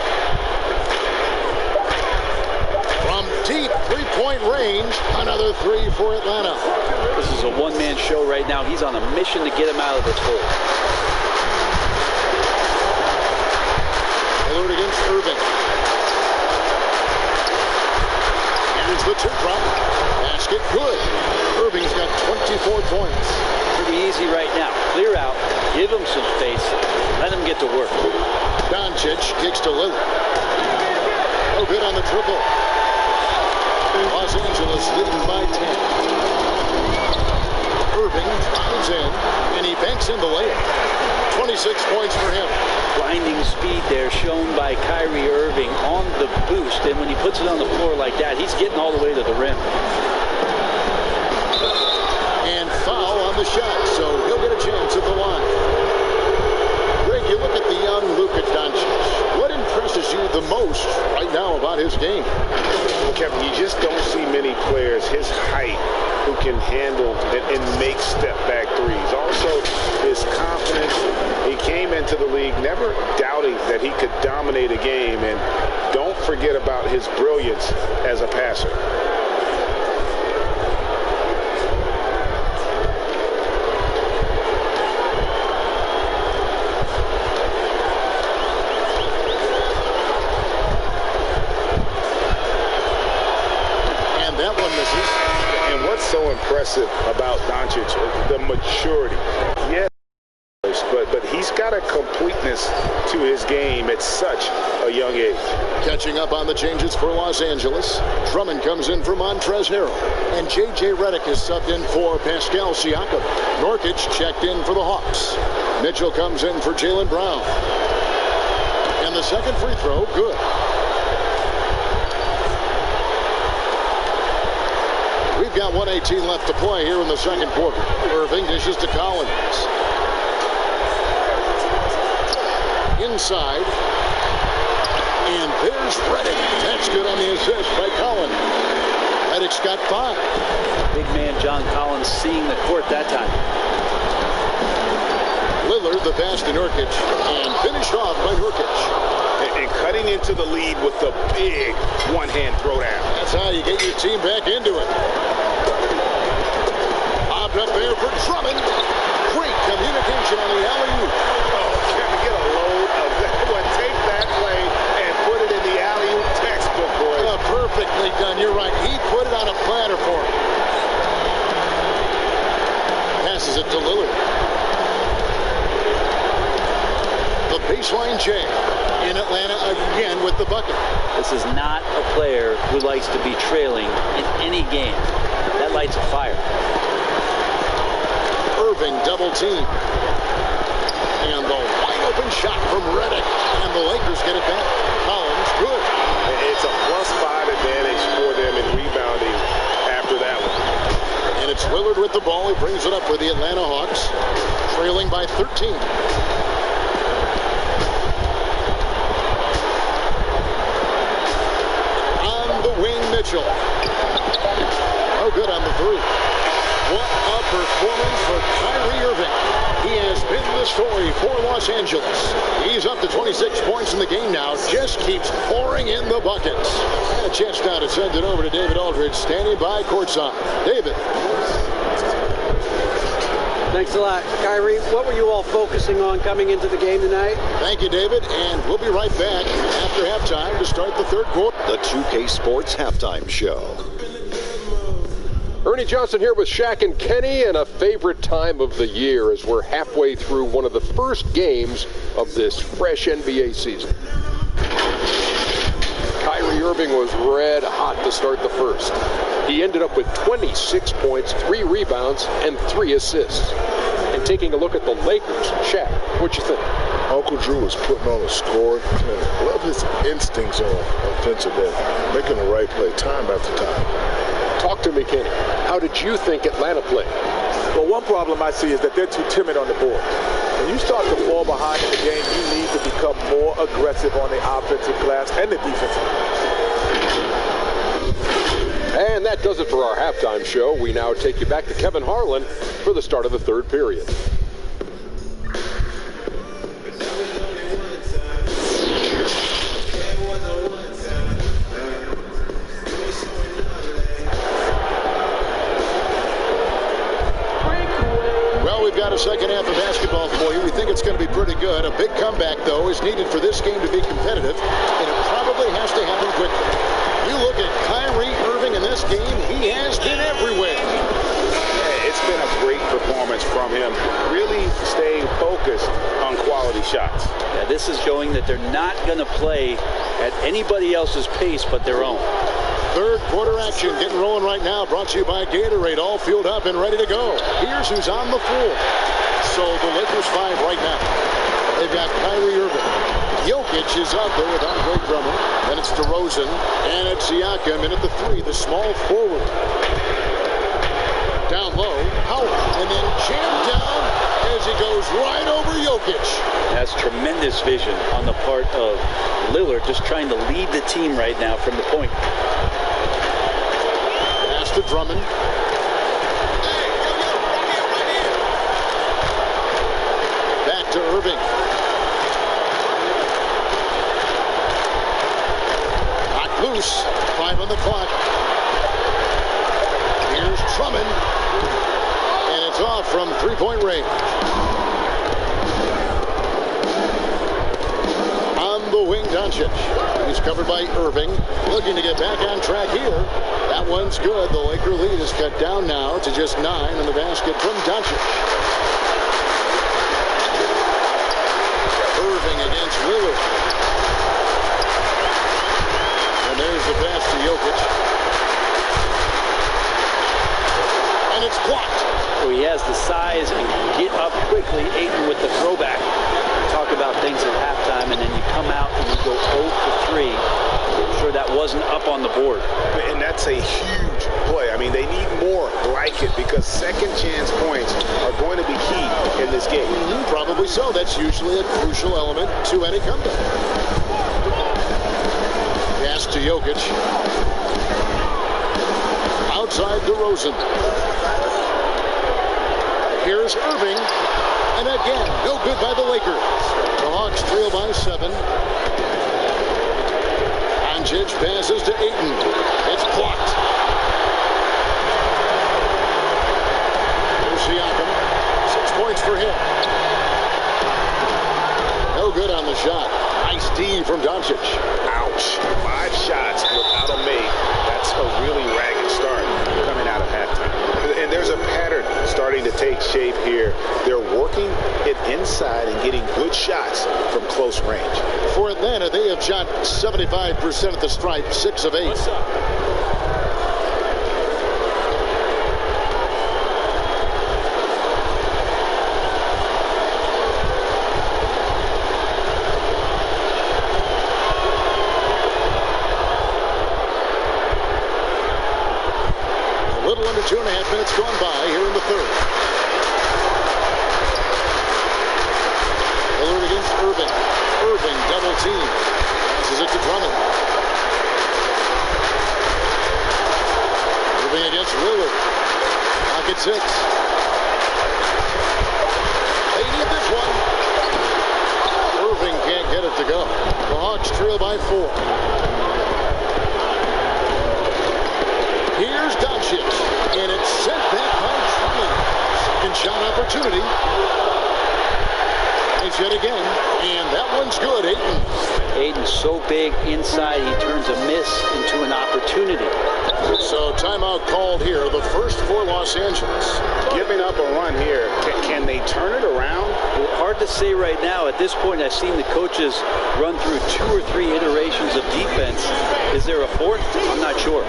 From deep 3-point range, another 3 for Atlanta. This is a one-man show right now. He's on a mission to get him out of this hole. Lillard against Irving. Here's the tip drop. Basket good. Irving's got 24 points. Pretty easy right now. Clear out. Give him some space. Let him get to work. Doncic kicks to Lillard. No good on the triple. Los Angeles leading by 10. Irving drives in, and he banks in the layup. 26 points for him. Blinding speed there shown by Kyrie Irving on the boost, and when he puts it on the floor like that, he's getting all the way to the rim. And foul on the shot, so he'll get a chance at the line. Greg, you look at the young Luka Doncic. What impresses you the most right now about his game? Well, Kevin, you just don't see many players his height who can handle and make step-back threes. Also, his confidence. He came into the league never doubting that he could dominate a game, and don't forget about his brilliance as a passer. And that one misses. And what's so impressive about Doncic, the maturity. Yes, but he's got a completeness to his game at such a young age. Catching up on the changes for Los Angeles. Drummond comes in for Montrezl Harrell. And J.J. Redick is subbed in for Pascal Siakam. Nurkic checked in for the Hawks. Mitchell comes in for Jaylen Brown. And the second free throw, good. We've got 1:18 left to play here in the second quarter. Irving dishes to Collins. Inside. And there's Redick. That's good on the assist by Collins. Redick's got 5. Big man John Collins seeing the court that time. Lillard, the pass to Nurkic, and finished off by Nurkic. And cutting into the lead with the big one-hand throwdown. That's how you get your team back into it. Popped up there for Drummond. Great communication on the alley-oop. Oh, can we get a load of that one? Take that play and put it in the alley-oop textbook, boy. Perfectly done. You're right. He put it on a platter for him. Passes it to Lillard. The baseline jam. In Atlanta again with the bucket. This is not a player who likes to be trailing in any game. That lights a fire. Irving double team. And the wide open shot from Redick. And the Lakers get it back. Collins, good. It's a +5 advantage for them in rebounding after that one. And it's Lillard with the ball. He brings it up for the Atlanta Hawks. Trailing by 13. Mitchell. Oh, good on the 3. What a performance for Kyrie Irving. He has been the story for Los Angeles. He's up to 26 points in the game now. Just keeps pouring in the buckets. And a chance now to send it over to David Aldridge, standing by courtside. David. Thanks a lot. Kyrie, what were you all focusing on coming into the game tonight? Thank you, David, and we'll be right back after halftime to start the third quarter. The 2K Sports Halftime Show. Ernie Johnson here with Shaq and Kenny, and a favorite time of the year as we're halfway through one of the first games of this fresh NBA season. Kyrie Irving was red hot to start the first. He ended up with 26 points, 3 rebounds, and 3 assists. And taking a look at the Lakers, Shaq, what you think? Uncle Drew is putting on a scoring clinic. Love his instincts on offensive end, making the right play time after time. Talk to me, Kenny. How did you think Atlanta played? Well, one problem I see is that they're too timid on the board. When you start to fall behind in the game, you need to become more aggressive on the offensive glass and the defensive glass. And that does it for our halftime show. We now take you back to Kevin Harlan for the start of the third period. We've got a second half of basketball for you. We think it's going to be pretty good. A big comeback, though, is needed for this game to be competitive, and it probably has to happen quickly. You look at Kyrie Irving in this game, he has been everywhere. Yeah, it's been a great performance from him, really staying focused on quality shots. Yeah, this is showing that they're not going to play at anybody else's pace but their own. Third quarter action getting rolling right now. Brought to you by Gatorade. All fueled up and ready to go. Here's who's on the floor. So the Lakers 5 right now. They've got Kyrie Irving. Jokic is out there with Andre Drummond. Then it's DeRozan. And it's Siakam in at the 3, the small forward. Down low, Howard. And then jammed down as he goes right over Jokic. That's tremendous vision on the part of Lillard, just trying to lead the team right now from the point. Pass to Drummond. Back to Irving. Knocked loose. 5 on the clock. Here's Drummond. And it's off from three-point range. The wing, Doncic. He's covered by Irving. Looking to get back on track here. That one's good. The Laker lead is cut down now to just 9 in the basket from Doncic. Irving against Lillard. And there's the pass to Jokic. And it's blocked. So he has the size and can get up quickly. Ayton with the throwback. Talk about things at halftime, and then you come out and you go 0 for 3. I'm sure that wasn't up on the board. And that's a huge play. I mean, they need more like it because second chance points are going to be key in this game. Probably so. That's usually a crucial element to any comeback. Pass to Jokic. Outside DeRozan. Here's Irving. And again, no good by the Lakers. The Hawks trail by 7. Doncic passes to Ayton. It's blocked. Here's Siakam. 6 points for him. No good on the shot. Nice D from Doncic. Ouch. 5 shots without a make. That's a really ragged start coming out of halftime. And there's a pattern starting to take shape here. They're working it inside and getting good shots from close range. For Atlanta, they have shot 75% at the stripe, 6 of 8. A little under 2.5 minutes gone by here in the third. Lillard against Irving. Irving double team. Passes it to Drummond. Irving against Lillard. Pocket 6. They need this one. Irving can't get it to go. The Hawks trail by 4. Here's Doncic. And it's sent back by Drummond. Second shot opportunity. Yet again, and that one's good. Ayton's so big inside, he turns a miss into an opportunity. So timeout called here, the first for Los Angeles. Giving up a run here, can they turn it around? Well, hard to say right now. At this point, I've seen the coaches run through 2 or 3 iterations of defense. Is there a 4th? I'm not sure.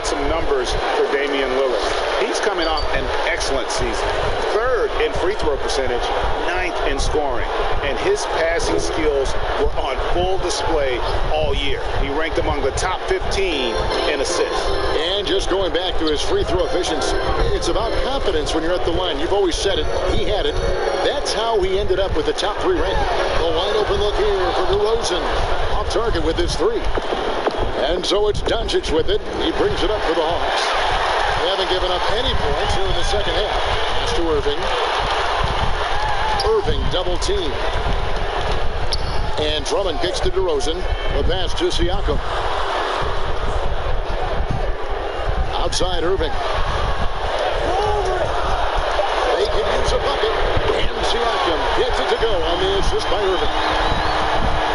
Some numbers for Damian Lillard. He's coming off an excellent season. 3rd in free throw percentage, 9th in scoring. And his passing skills were on full display all year. He ranked among the top 15 in assists. And just going back to his free throw efficiency, it's about confidence when you're at the line. You've always said it. He had it. That's how he ended up with the top 3 ranking. A wide open look here for DeRozan. Off target with his 3. And so it's Doncic with it. He brings it up for the Hawks. They haven't given up any points here in the second half. Pass to Irving. Irving double team. And Drummond kicks to DeRozan. The pass to Siakam. Outside Irving. They can use a bucket. And Siakam gets it to go on the assist by Irving.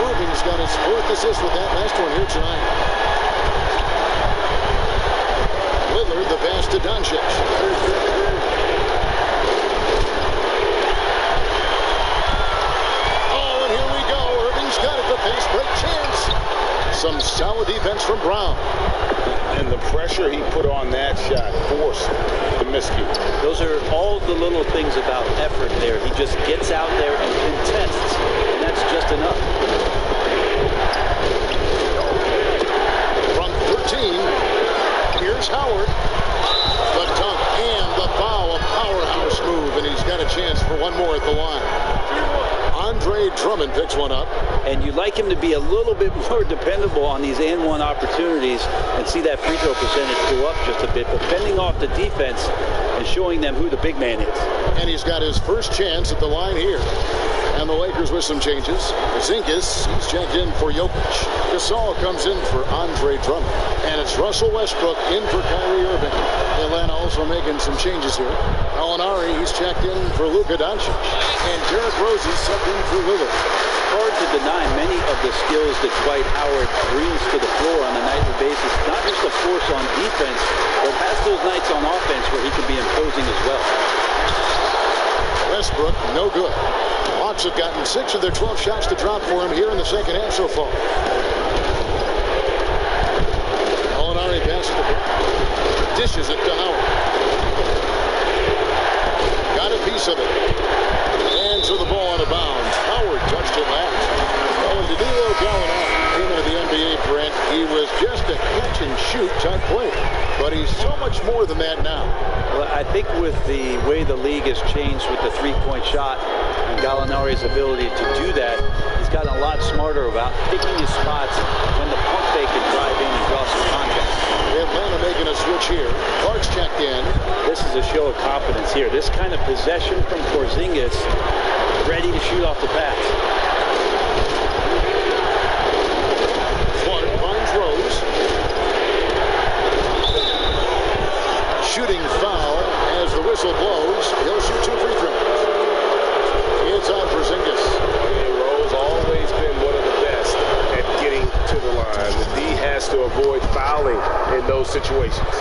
Irving's got his 4th assist with that last one here tonight. Lillard, the pass to Doncic. Oh, and here we go. Irving's got it. The fast break chance. Some solid defense from Brown. And the pressure he put on that shot forced the miscue. Those are all the little things about effort there. He just gets out there and contests, and that's just enough. From 13, here's Howard. The dunk and the foul, a powerhouse move, and he's got a chance for one more at the line. Andre Drummond picks one up. And you like him to be a little bit more dependable on these and-one opportunities and see that free throw percentage go up just a bit, but fending off the defense and showing them who the big man is. And he's got his first chance at the line here. And the Lakers with some changes. Porzingis, he's checked in for Jokic. Gasol comes in for Andre Drummond. And it's Russell Westbrook in for Kyrie Irving. Atlanta also making some changes here. Gallinari, he's checked in for Luka Doncic. And Derrick Rose is subbed in for Lillard. Hard to deny many of the skills that Dwight Howard brings to the floor on a nightly basis. Not just a force on defense, but has those nights on offense where he can be imposing as well. Westbrook, no good. Hawks have gotten 6 of their 12 shots to drop for him here in the second half so far. Gallinari passes the ball. Dishes it to Howard. Got a piece of it. Hands of the ball out of bounds. Howard touched it last. Well, Danilo Gallinari came into the NBA, Brent. He was just a catch-and-shoot type player. But he's so much more than that now. Well, I think with the way the league has changed with the three-point shot and Gallinari's ability to do that, he's gotten a lot smarter about picking his spots when the pump fake can drive in and draw some contact. Atlanta making a switch here. Clark's checked in. This is a show of confidence here. This kind of possession from Porzingis, ready to shoot off the pass. Clark finds Rose. Shooting foul as the whistle blows. He'll shoot 2 free throws. It's on Porzingis. Rose always been one of the best at getting to the line. The D has to avoid fouling in those situations.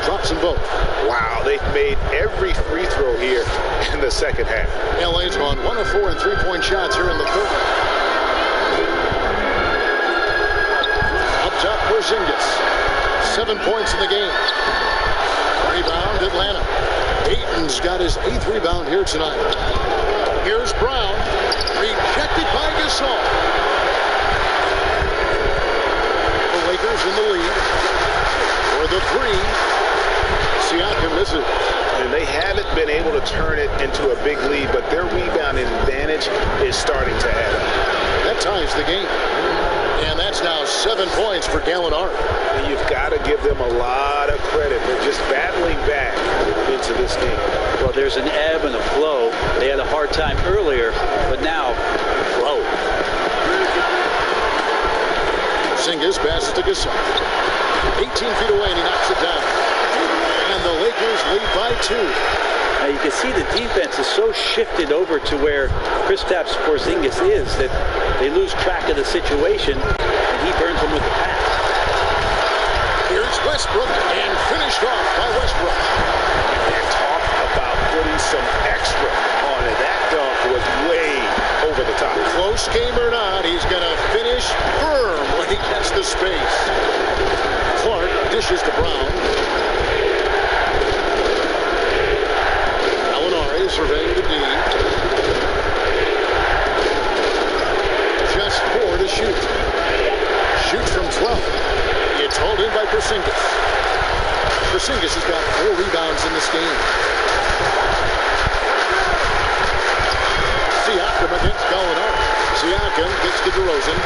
Drops them both. Wow, they've made every free throw here in the second half. LA's gone 1 of 4 in three-point shots here in the third. Up top, Porzingis. 7 points in the game. Rebound, Atlanta. Ayton's got his 8th rebound here tonight. Here's Brown. Rejected by Gasol. The Lakers in the lead. For the 3. Siakam misses. And they haven't been able to turn it into a big lead, but their rebounding advantage is starting to add up. That ties the game. And that's now 7 points for Gallinari. And you've got to give them a lot of credit for just battling back into this game. Well, there's an ebb and a flow. They had a hard time earlier, but now, flow. Porzingis passes to Gasol. 18 feet away, and he knocks it down. And the Lakers lead by 2. Now you can see the defense is so shifted over to where Kristaps Porzingis is that they lose track of the situation, and he burns them with the pass. Here's Westbrook, and finished off by Westbrook. And talk about putting some extra on it. That dunk was way over the top. Close game or not, he's going to finish firm when he gets the space. Clark dishes to Brown. Gallinari surveying the D. Just 4 to shoot. Shoots from 12. It's hauled in by Porzingis. Porzingis has got 4 rebounds in this game. Siakam against Gallinari. Siakam gets to DeRozan.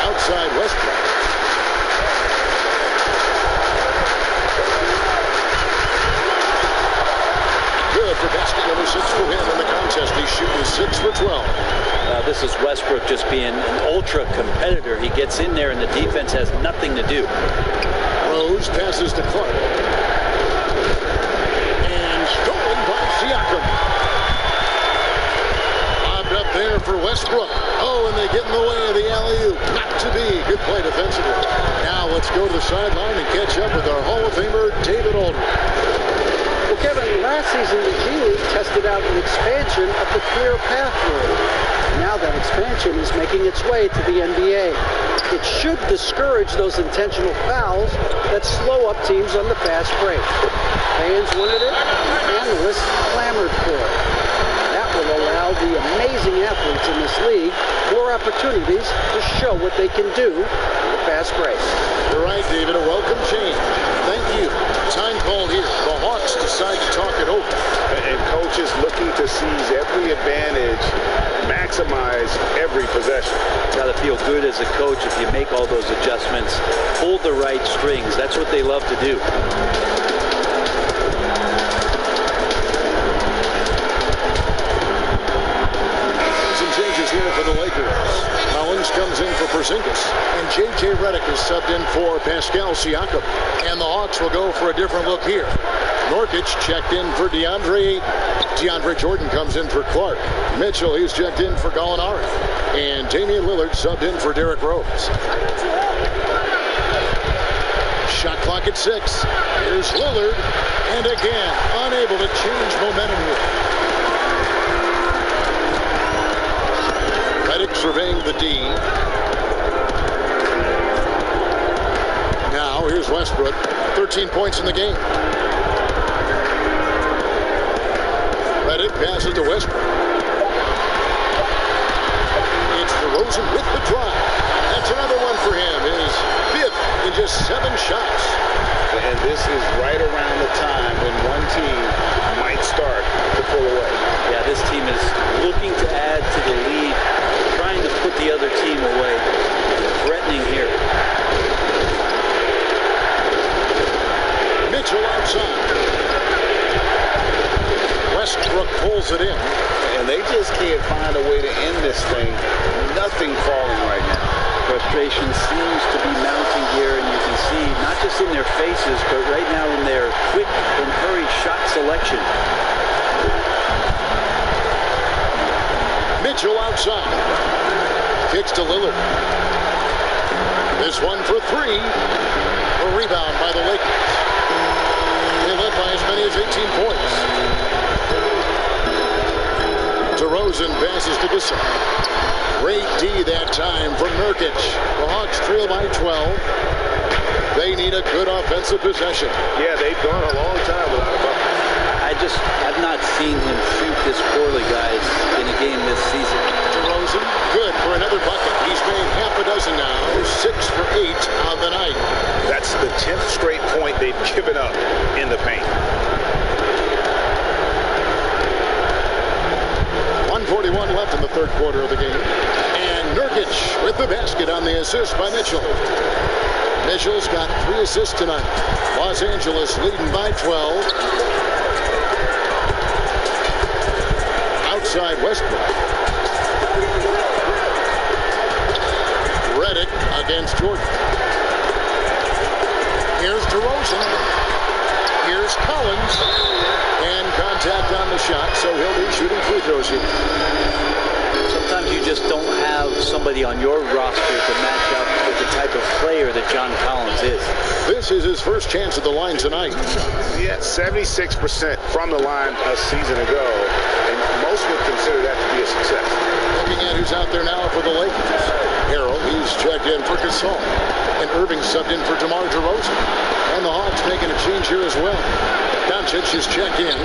Outside Westbrook. Good for basket number 6 for him in the contest. He's shooting 6 for 12. This is Westbrook just being an ultra competitor. He gets in there and the defense has nothing to do. Rose passes to Clark. And stolen by Siakam. Lobbed up there for Westbrook. Oh, and they get in the way of the alley-oop. Not to be. Good play defensively. Now let's go to the sideline and catch up with our Hall of Famer, David Aldridge. Well, Kevin, last season the G League tested out an expansion of the clear path rule. Now that expansion is making its way to the NBA. It should discourage those intentional fouls that slow up teams on the fast break. Fans wanted it, analysts clamored for it. That will allow the amazing athletes in this league more opportunities to show what they can do in the fast break. You're right, David. A welcome change. Thank you. Time called here. The Hawks decide to talk it over. And coaches looking to seize every advantage, maximize every possession. Got to feel good as a coach if you make all those adjustments, pull the right strings. That's what they love to do. Some changes here for the Lakers. Collins comes in for Porzingis, and J.J. Redick is subbed in for Pascal Siakam. And the Hawks will go for a different look here. Nurkic checked in for DeAndre Jordan comes in for Clark. Mitchell, he's checked in for Gallinari. And Damian Lillard subbed in for Derrick Rose. Shot clock at 6. Here's Lillard. And again, unable to change momentum here. Redick surveying the D. Now, here's Westbrook. 13 points in the game. Redick passes to Westbrook. It's DeRozan with the drive. That's another one for him. His 5th in just 7 shots. And this is right around the time when one team might start to pull away. Yeah, this team is looking to add to the lead, trying to put the other team away. Threatening here. Mitchell outside. Westbrook pulls it in. And they just can't find a way to end this thing. Nothing falling right now. Frustration seems to be mounting here, and you can see not just in their faces, but right now in their quick and hurried shot selection. Mitchell outside. Kicks to Lillard. This one for 3. A rebound by the Lakers. They led by as many as 18 points. DeRozan passes to Gasol. Great D that time from Nurkic. The Hawks trail by 12. They need a good offensive possession. Yeah, they've gone a long time without a bucket. I've not seen him shoot this poorly, guys, in a game this season. DeRozan, good for another bucket. He's made half a dozen now. 6 for 8 on the night. That's the 10th straight point they've given up in the paint. 1:41 left in the third quarter of the game. And Nurkic with the basket on the assist by Mitchell. Mitchell's got 3 assists tonight. Los Angeles leading by 12. Outside Westbrook. Redick against Jordan. Here's DeRozan. Here's Collins. And contact on the shot, so he'll be shooting free throws here. Sometimes you just don't have somebody on your roster to match up with the type of player that John Collins is. This is his first chance at the line tonight. Yeah, 76% from the line a season ago, and most would consider that to be a success. Looking at who's out there now for the Lakers. Harrell, he's checked in for Gasol. And Irving subbed in for DeMar DeRozan. And the Hawks making a change here as well. Doncic is checked in.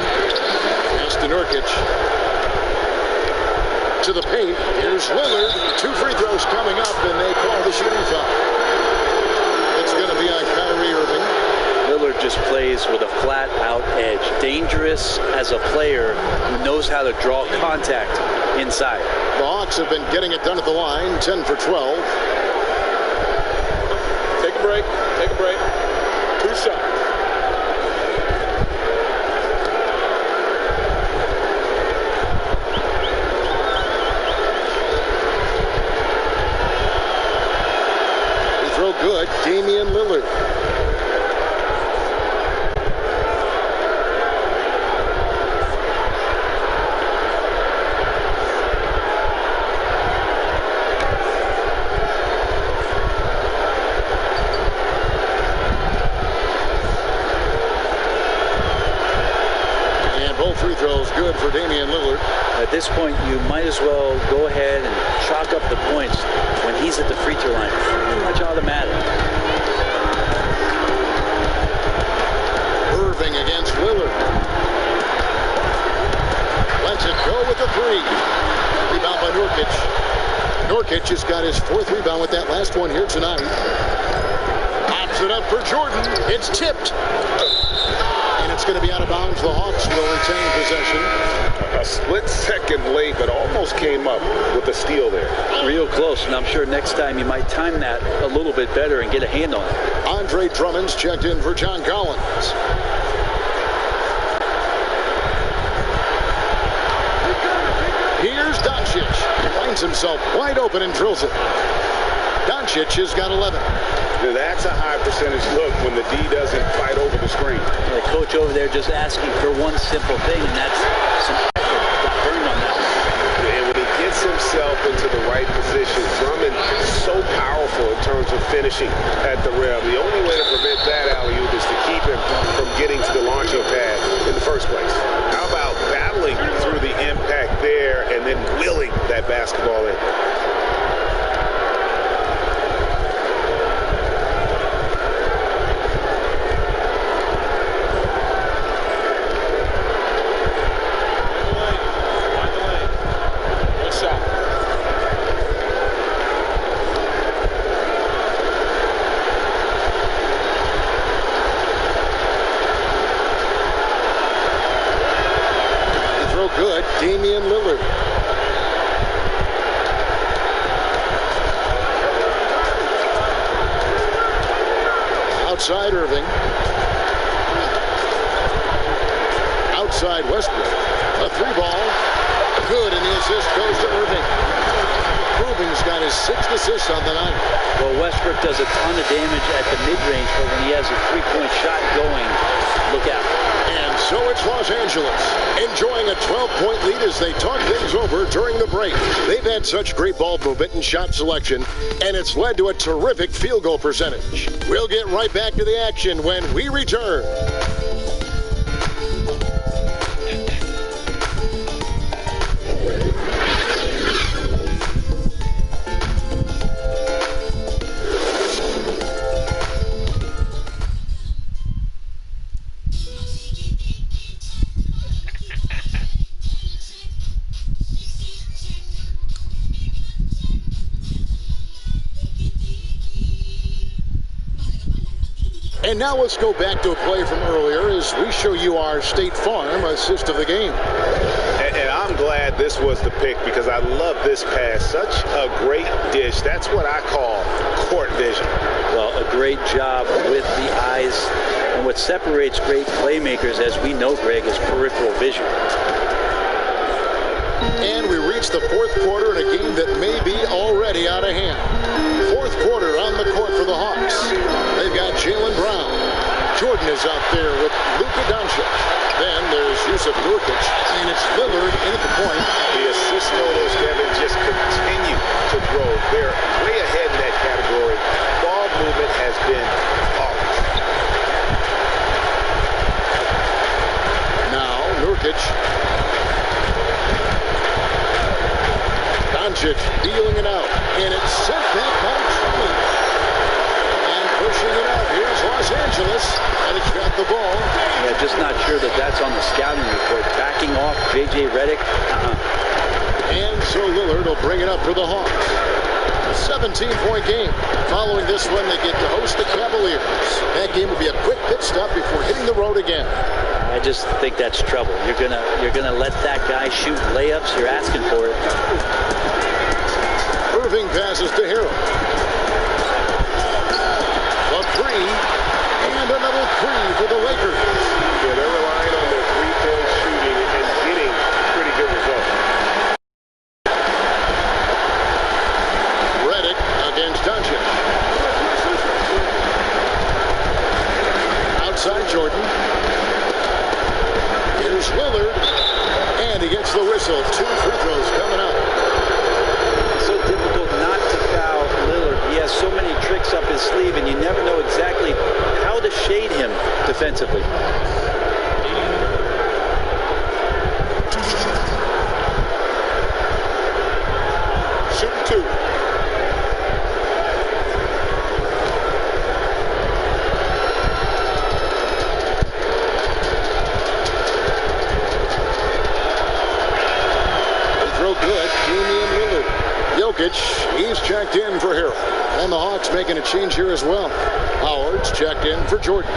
Pass to Nurkic. To the paint. Here's Lillard. 2 free throws coming up, and they call the shooting foul. It's going to be on Kyrie Irving. Lillard just plays with a flat-out edge. Dangerous as a player who knows how to draw contact inside. The Hawks have been getting it done at the line. 10 for 12. Take a break. Take a break. 2 shots. good. Damian Lillard. Free throws good for Damian Lillard. At this point, you might as well go ahead and chalk up the points when he's at the free throw line. Pretty much automatic. Irving against Lillard. Lets it go with the three. Rebound by Nurkic. Nurkic has got his fourth rebound with that last one here tonight. Pops it up for Jordan. It's tipped. And it's going to be out of bounds. The Hawks will retain possession. A split second late, but almost came up with a steal there. Real close, and I'm sure next time you might time that a little bit better and get a hand on it. Andre Drummond's checked in for John Collins. Here's Doncic. Finds himself wide open and drills it. Doncic has got 11. Now that's a high percentage look when the D doesn't fight over the screen. The coach over there just asking for one simple thing, and that's some effort. Got burned on that one. And when he gets himself into the right position, Drummond is so powerful in terms of finishing at the rim. The only way to prevent that alley-oop is to keep him from getting to the launching pad in the first place. How about battling through the impact there and then willing that basketball in? Good. Damian Lillard. Outside Irving. Outside Westbrook. A three ball. Good, and the assist goes to Irving. Irving's got his 6th assist on the night. Well, Westbrook does a ton of damage at the mid-range, but when he has a three-point shot going, look out. And so it's Los Angeles enjoying a 12-point lead as they talk things over during the break. They've had such great ball movement and shot selection, and it's led to a terrific field goal percentage. We'll get right back to the action when we return. And now let's go back to a play from earlier as we show you our State Farm assist of the game. And I'm glad this was the pick because I love this pass. Such a great dish. That's what I call court vision. Well, a great job with the eyes. And what separates great playmakers, as we know, Greg, is peripheral vision. And we reach the fourth quarter in a game that may be already out of hand. Fourth quarter on the court for the Hawks. They've got Jaylen Brown. Jordan is out there with Luka Doncic. Then there's Yusuf Nurkic, and it's Lillard in at the point. The assist totals, Kevin, just continue to grow. They're way ahead in that category. Ball movement has been flawless. Now Nurkic. Doncic dealing it out, and it's sent back by Drummond. And pushing it out, here's Los Angeles, and it's got the ball. Yeah, just not sure that that's on the scouting report. Backing off J.J. Redick. And so Lillard will bring it up for the Hawks. 17-point game. Following this one, they get to host the Cavaliers. That game will be a quick pit stop before hitting the road again. I just think that's trouble. You're gonna let that guy shoot layups. You're asking for it. Irving passes to Harrell. A three, and another three for the Lakers. Yeah, they're relying on their three-point shooting and getting pretty good results. Redick against Doncic. inside Jordan. Here's Lillard, and he gets the whistle. 2 free throws coming up. It's so difficult not to foul Lillard. He has so many tricks up his sleeve, and you never know exactly how to shade him defensively. Shooting 2. Good. Damian Lillard. Jokic, he's checked in for Harold. And the Hawks making a change here as well. Howard's checked in for Jordan.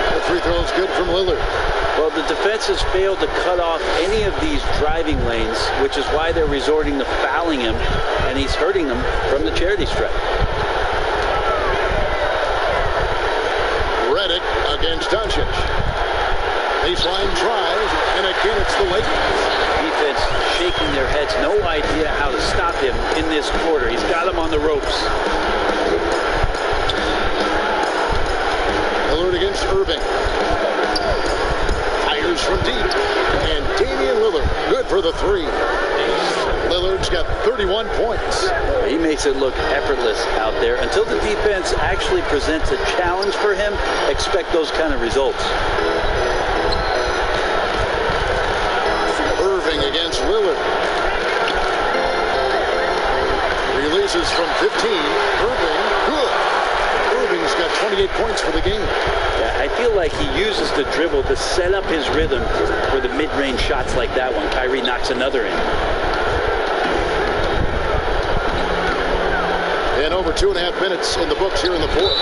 The free throw is good from Lillard. Well, the defense has failed to cut off any of these driving lanes, which is why they're resorting to fouling him, and he's hurting them from the charity stripe. Against Doncic. Baseline drive, and again it's the Lakers. Defense shaking their heads, no idea how to stop him in this quarter. He's got him on the ropes. Lillard against Irving. Fires from deep, and Damian Lillard, good for the 3. Lillard's got 31 points. He makes it look effortless out there. Until the defense actually presents a challenge for him, expect those kind of results. Irving against Lillard. Releases from 15. Irving, good. Irving's got 28 points for the game. Yeah, I feel like he uses the dribble to set up his rhythm for the mid-range shots like that one. Kyrie knocks another in. And over 2.5 minutes in the books here in the 4th.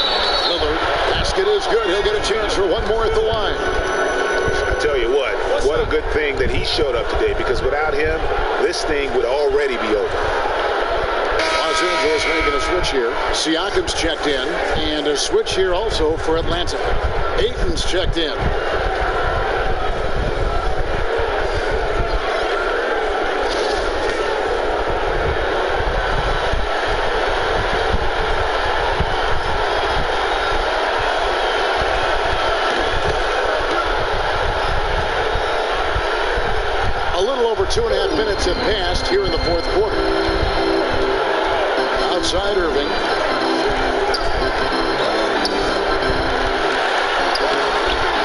Lillard, basket is good. He'll get a chance for one more at the line. I tell you what a good thing that he showed up today, because without him, this thing would already be over. Los Angeles making a switch here. Siakam's checked in, and a switch here also for Atlanta. Ayton's checked in. A little over 2.5 minutes have passed here in the 4th quarter. Outside Irving.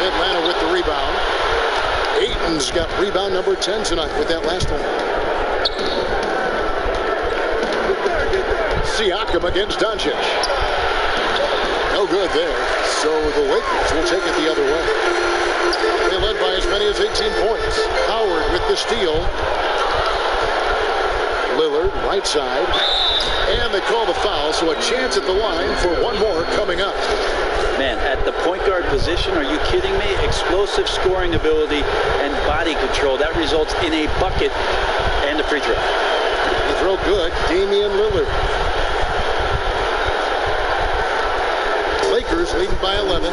Atlanta with the rebound. Ayton's got rebound number 10 tonight with that last one. Siakam against Doncic. No good there. So the Lakers will take it the other way. They led by as many as 18 points. Howard with the steal. Lillard, right side. And they call the foul, so a chance at the line for one more coming up. Man, at the point guard position, are you kidding me? Explosive scoring ability and body control. That results in a bucket and a free throw. The throw good. Damian Lillard. Lakers leading by 11.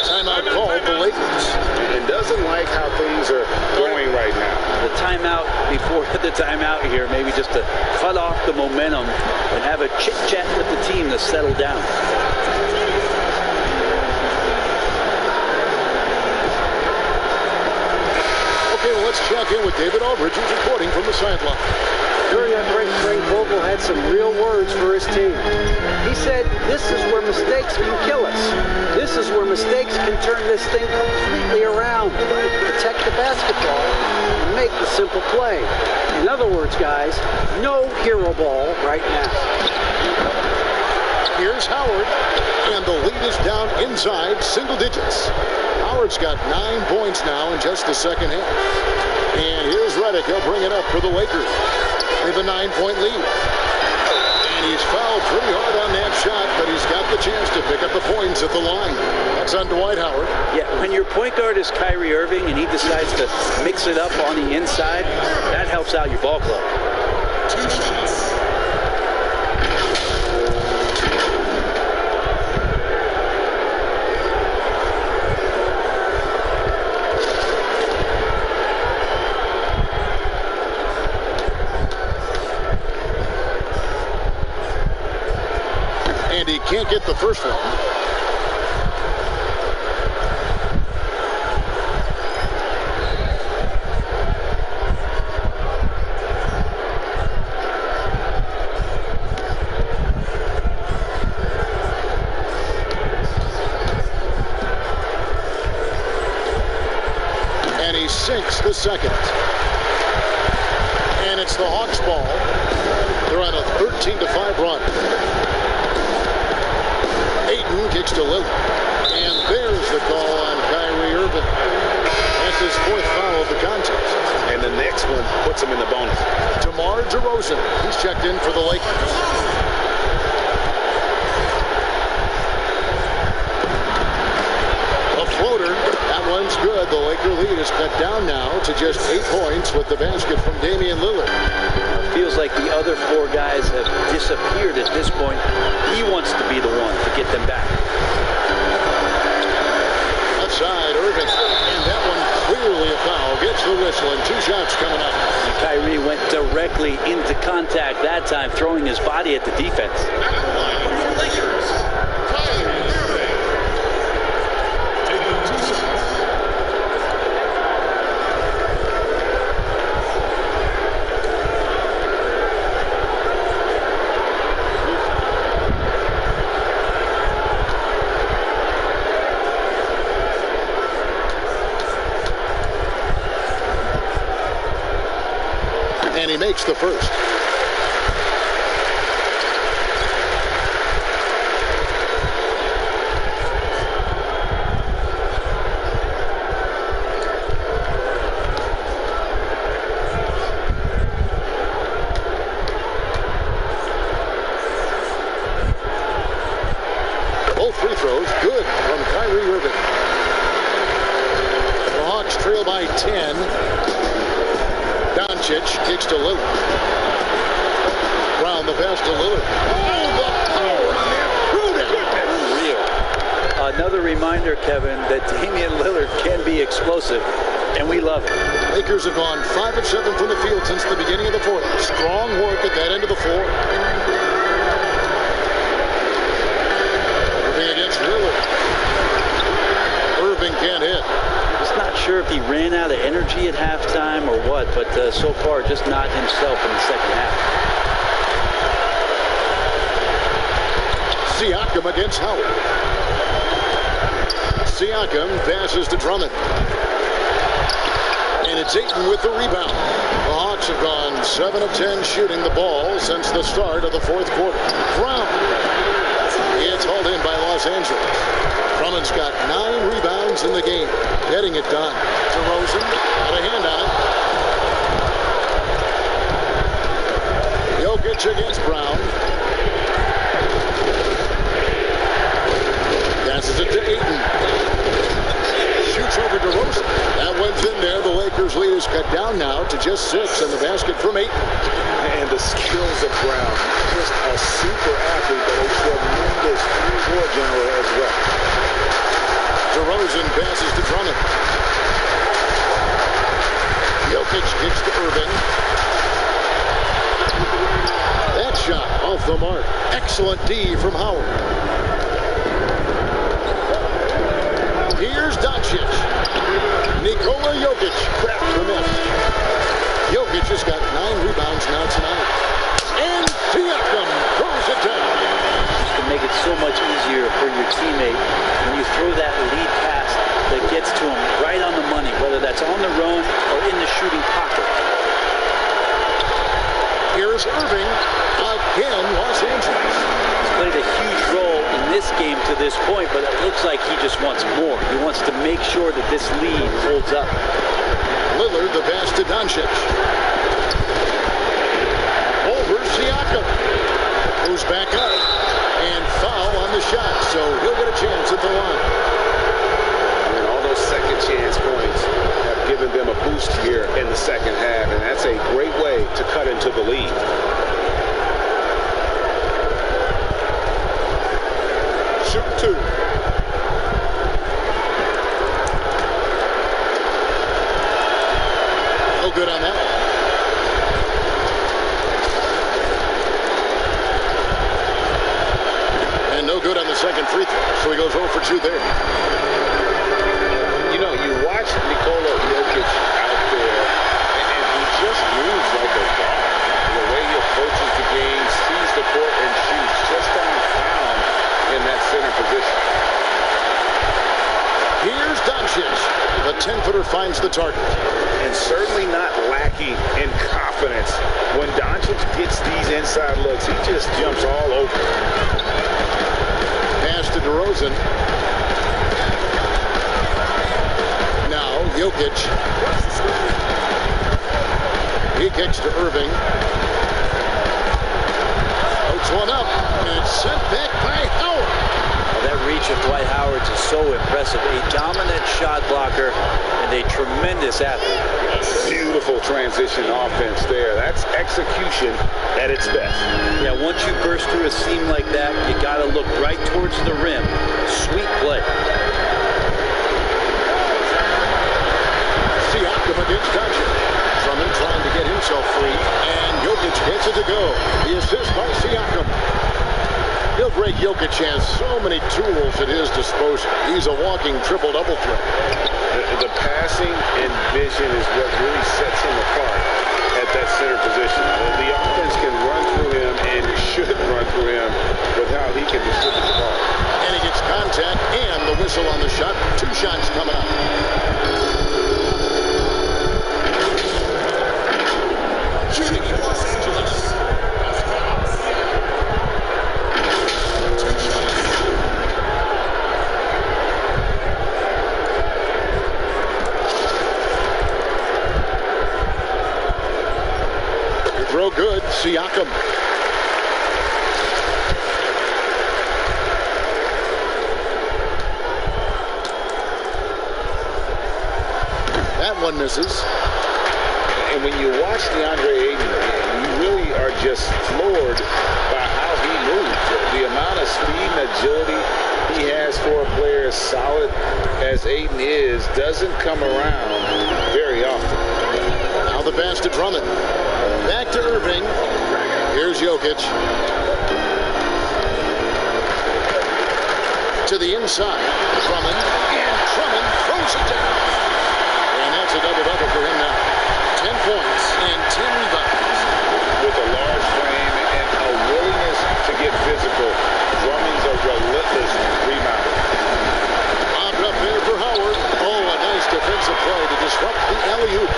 Timeout called the Lakers. And doesn't like how things are going right now. The timeout before the timeout here, maybe just to cut off the momentum and have a chit-chat with the team to settle down. Okay, well, let's check in with David Aldridge, who's reporting from the sideline. During that break, Frank Vogel had some real words for his team. He said, "This is where mistakes can kill us. This is where mistakes can turn this thing completely around. Protect the basketball and make the simple play." In other words, guys, no hero ball right now. Here's Howard, and the lead is down inside single digits. Howard's got 9 points now in just the second half. And here's Redick. He'll bring it up for the Lakers. They have a 9-point lead. And he's fouled pretty hard on that shot, but he's got the chance to pick up the points at the line. That's on Dwight Howard. Yeah, when your point guard is Kyrie Irving and he decides to mix it up on the inside, that helps out your ball club. can't get the first one. And he sinks the second. And it's the Hawks' ball. They're on a 13-5 run. Ayton kicks to Lillard. And there's the call on Kyrie Irving. That's his fourth foul of the contest. And the next one puts him in the bonus. DeMar DeRozan, he's checked in for the Lakers. A floater. That one's good. The Laker lead is cut down now to just 8 points with the basket from Damian Lillard. It feels like the other 4 guys have disappeared at this point. He wants to be the one to get them back. Outside, Irving. And that one clearly a foul. Gets the whistle and 2 shots coming up. And Kyrie went directly into contact that time, throwing his body at the defense. And he makes the first. Both free throws good from Kyrie Irving. The Hawks trail by 10. Doncic kicks to Lillard. Brown the pass to Lillard. Oh, the power on that. Unreal. Another reminder, Kevin, that Damian Lillard can be explosive, and we love it. Lakers have gone 5 of 7 from the field since the beginning of the fourth. Strong work at that end of the floor. Irving against Lillard. Irving can't hit. Just not sure if he ran out of energy at halftime or what, but so far just not himself in the second half. Siakam against Howard. Siakam passes to Drummond. And it's Ayton with the rebound. The Hawks have gone 7 of 10 shooting the ball since the start of the fourth quarter. Brown. It's hauled in by Los Angeles. Drummond's got 9 rebounds in the game. Getting it done. DeRozan got a hand on it. Jokic against Brown. Passes it to Ayton. Shoots over DeRozan. That one's in there. The Lakers lead is cut down now to just 6 in the basket from Ayton. And the skills of Brown. Just a super athlete, but a tremendous floor general as well. DeRozan passes to Drummond. Jokic kicks to Irving. That shot off the mark. Excellent D from Howard. Here's Doncic. Nikola Jokic craps the miss. Jokic has got 9 rebounds now tonight. And Siakam throws it down. To make it so much easier for your teammate when you throw that lead pass that gets to him right on the money, whether that's on the run or in the shooting pocket. Here's Irving again, Los Angeles. He's played a huge role in this game to this point, but it looks like he just wants more. He wants to make sure that this lead holds up. Lillard, the pass to Doncic. Over Siakam. Goes back up. And foul on the shot, so he'll get a chance at the line. And all those second chance points have given them a boost here in the second half, and that's a great way to cut into the lead. Shoot 2. No good on that one. And no good second free throw. So he goes 0 for 2 there. You know, you watch Nikola Jokic out there, and he just moves like a dog. The way he approaches the game, sees the court, and shoots just on found in that center position. Here's Doncic. The 10-footer finds the target. And certainly not lacking in confidence. When Doncic gets these inside looks, he just jumps all over. Pass to DeRozan. Now Jokic. He kicks to Irving. Puts one up, and it's sent back by Howard. That reach of Dwight Howard is so impressive. A dominant shot blocker and a tremendous athlete. Beautiful transition offense there. That's execution at its best. Yeah, once you burst through a seam like that, you got to look right towards the rim. Sweet play. Siakam against Doncic. Drummond trying to get himself free, and Jokic gets it to go. The assist by Siakam. Greg Jokic has so many tools at his disposal. He's a walking triple-double threat. The passing and vision is what really sets him apart at that center position. The offense can run through him and should run through him with how he can distribute the ball. And he gets contact and the whistle on the shot. 2 shots coming up. Throw good, Siakam. That one misses. And when you watch DeAndre Ayton, you really are just floored by how he moves. The amount of speed and agility he has for a player as solid as Ayton is doesn't come around very often. Now the pass to Drummond. Back to Irving. Here's Jokic. To the inside. Drummond. And Drummond throws it down. And that's a double-double for him now. 10 points and 10 rebounds. With a large frame and a willingness to get physical, Drummond's a relentless rebounder. Lobbed up there for Howard. Oh, a nice defensive play to disrupt the alley-oop.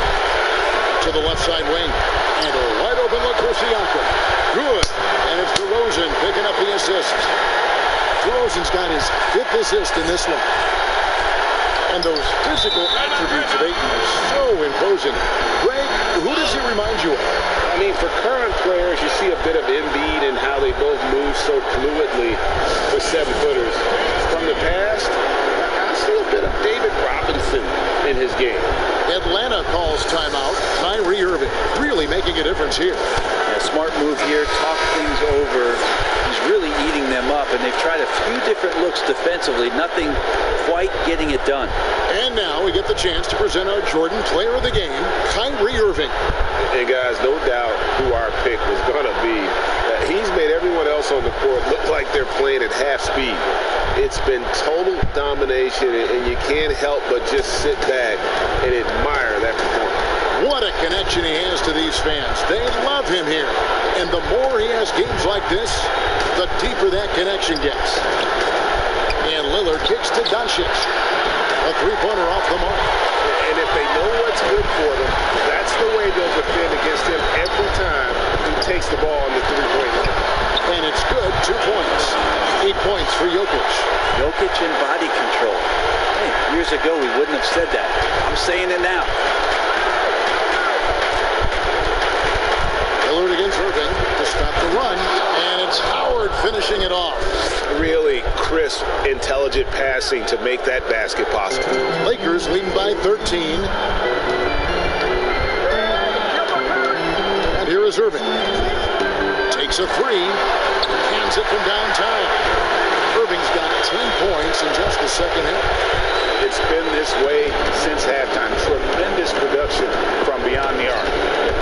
To the left side wing. And a wide open look for Siakam. Good. And it's DeRozan picking up the assist. DeRozan's got his 5th assist in this one. And those physical attributes of Ayton are so imposing. Greg, who does he remind you of? I mean, for current players, you see a bit of Embiid and how they both move so fluidly for 7-footers. From the past, I see a bit of David Robinson in his game. Atlanta calls timeout. Kyrie Irving really making a difference here. Yeah, smart move here. Talk things over. He's really eating them up, and they've tried a few different looks defensively. Nothing quite getting it done. And now we get the chance to present our Jordan Player of the Game, Kyrie Irving. And guys, no doubt who our pick was going to be. He's made everyone else on the court look like they're playing at half speed. It's been total domination, and you can't help but just sit back and admire that performance. What a connection he has to these fans. They love him here. And the more he has games like this, the deeper that connection gets. And Lillard kicks to Doncic. A 3-pointer off the mark. And if they know what's good for them, that's the way they'll defend against him every time he takes the ball on the 3-point line. And it's good, 2 points. 8 points for Jokic. Jokic in body control. Hey, years ago we wouldn't have said that. I'm saying it now. Lillard against Irving to stop the run. And it's Howard finishing it off. Really crisp, intelligent passing to make that basket possible. Lakers leading by 13. And here is Irving. Takes a 3. Hands it from downtown. Irving's got 10 points in just the second half. It's been this way since halftime. Tremendous production from beyond the arc.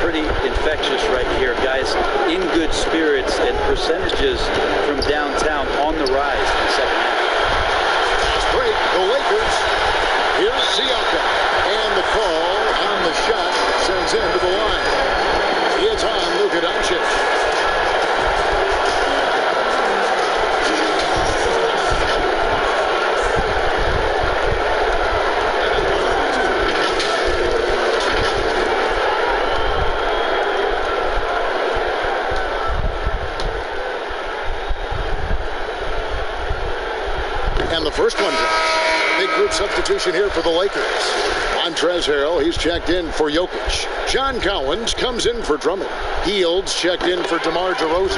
Pretty infectious right here, guys. In good spirits and percentages from downtown on the rise in the second half. Siaka. And the call on the shot sends him to the line. It's on Luka Doncic. And the first one drops. Big group substitution here for the Lakers. Montrezl Harrell, he's checked in for Jokic. John Collins comes in for Drummond. Hields checked in for DeMar DeRozan.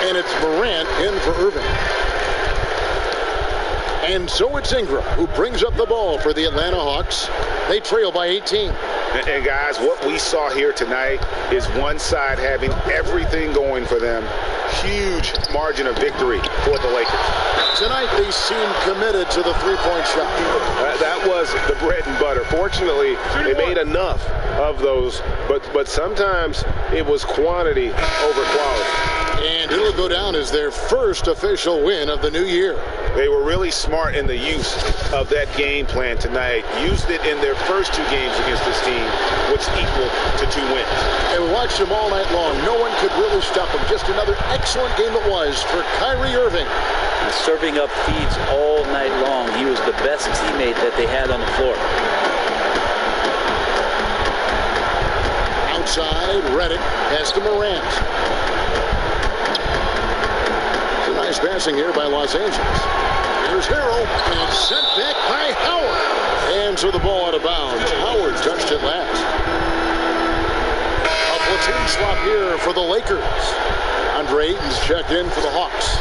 And it's Morant in for Irving. And so it's Ingram who brings up the ball for the Atlanta Hawks. They trail by 18. And guys, what we saw here tonight is one side having everything going for them. Huge margin of victory for the Lakers. Tonight they seem committed to the three-point shot. That was the bread and butter. Fortunately, they made enough of those, but sometimes it was quantity over quality. And it'll go down as their first official win of the new year. They were really smart in the use of that game plan tonight. Used it in their first two games against this team, which equal to 2 wins. And we watched them all night long. No one could really stop them. Just another excellent game it was for Kyrie Irving. Serving up feeds all night long. He was the best teammate that they had on the floor. Outside, Redick has to Morant. It's a nice passing here by Los Angeles. Here's Harrell, and sent back by Howard. And so the ball out of bounds. Howard touched it last. A platoon swap here for the Lakers. Andre Ayton's checked in for the Hawks.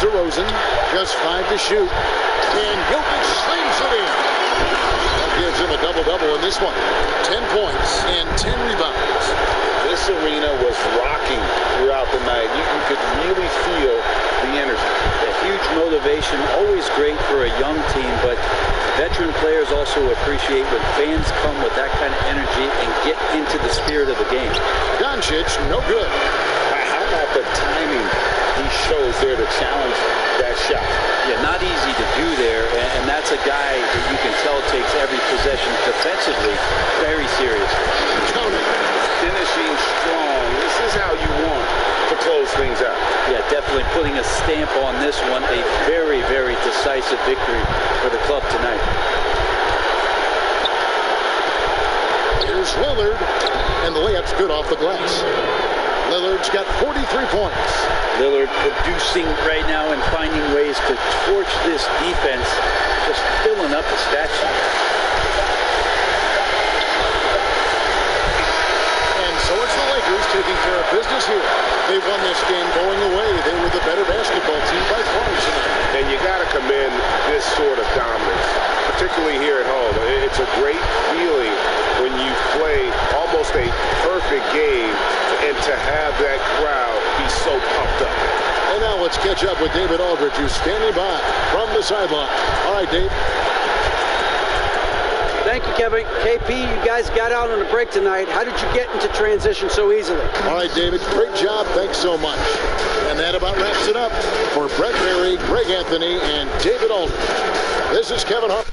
DeRozan, just 5 to shoot. And Jokic slams it in. That gives him a double-double in this one. 10 points and 10 rebounds. This arena was rocking throughout the night. You could really feel the energy. A huge motivation, always great for a young team, but veteran players also appreciate when fans come with that kind of energy and get into the spirit of the game. Doncic, no good. How about the timing he shows there to challenge that shot? Yeah, not easy to do there, and that's a guy that you can tell takes every possession defensively very seriously. Finishing strong. This is how you want to close things out. Yeah, definitely putting a stamp on this one. A very, very decisive victory for the club tonight. Here's Lillard, and the layup's good off the glass. Lillard's got 43 points. Lillard producing right now and finding ways to torch this defense, just filling up the stat sheet. And so it's the Lakers taking care of business here. They won this game going away. They were the better basketball team by far tonight. And you got to commend this sort of dominance, particularly here at home. It's a great feeling when you play almost a perfect game and to have that crowd be so pumped up. And now let's catch up with David Aldridge, who's standing by from the sideline. All right, Dave. Thank you, Kevin. KP, you guys got out on a break tonight. How did you get into transition so easily? All right, David, great job. Thanks so much. And that about wraps it up for Brett Berry, Greg Anthony, and David Aldridge. This is Kevin Hart.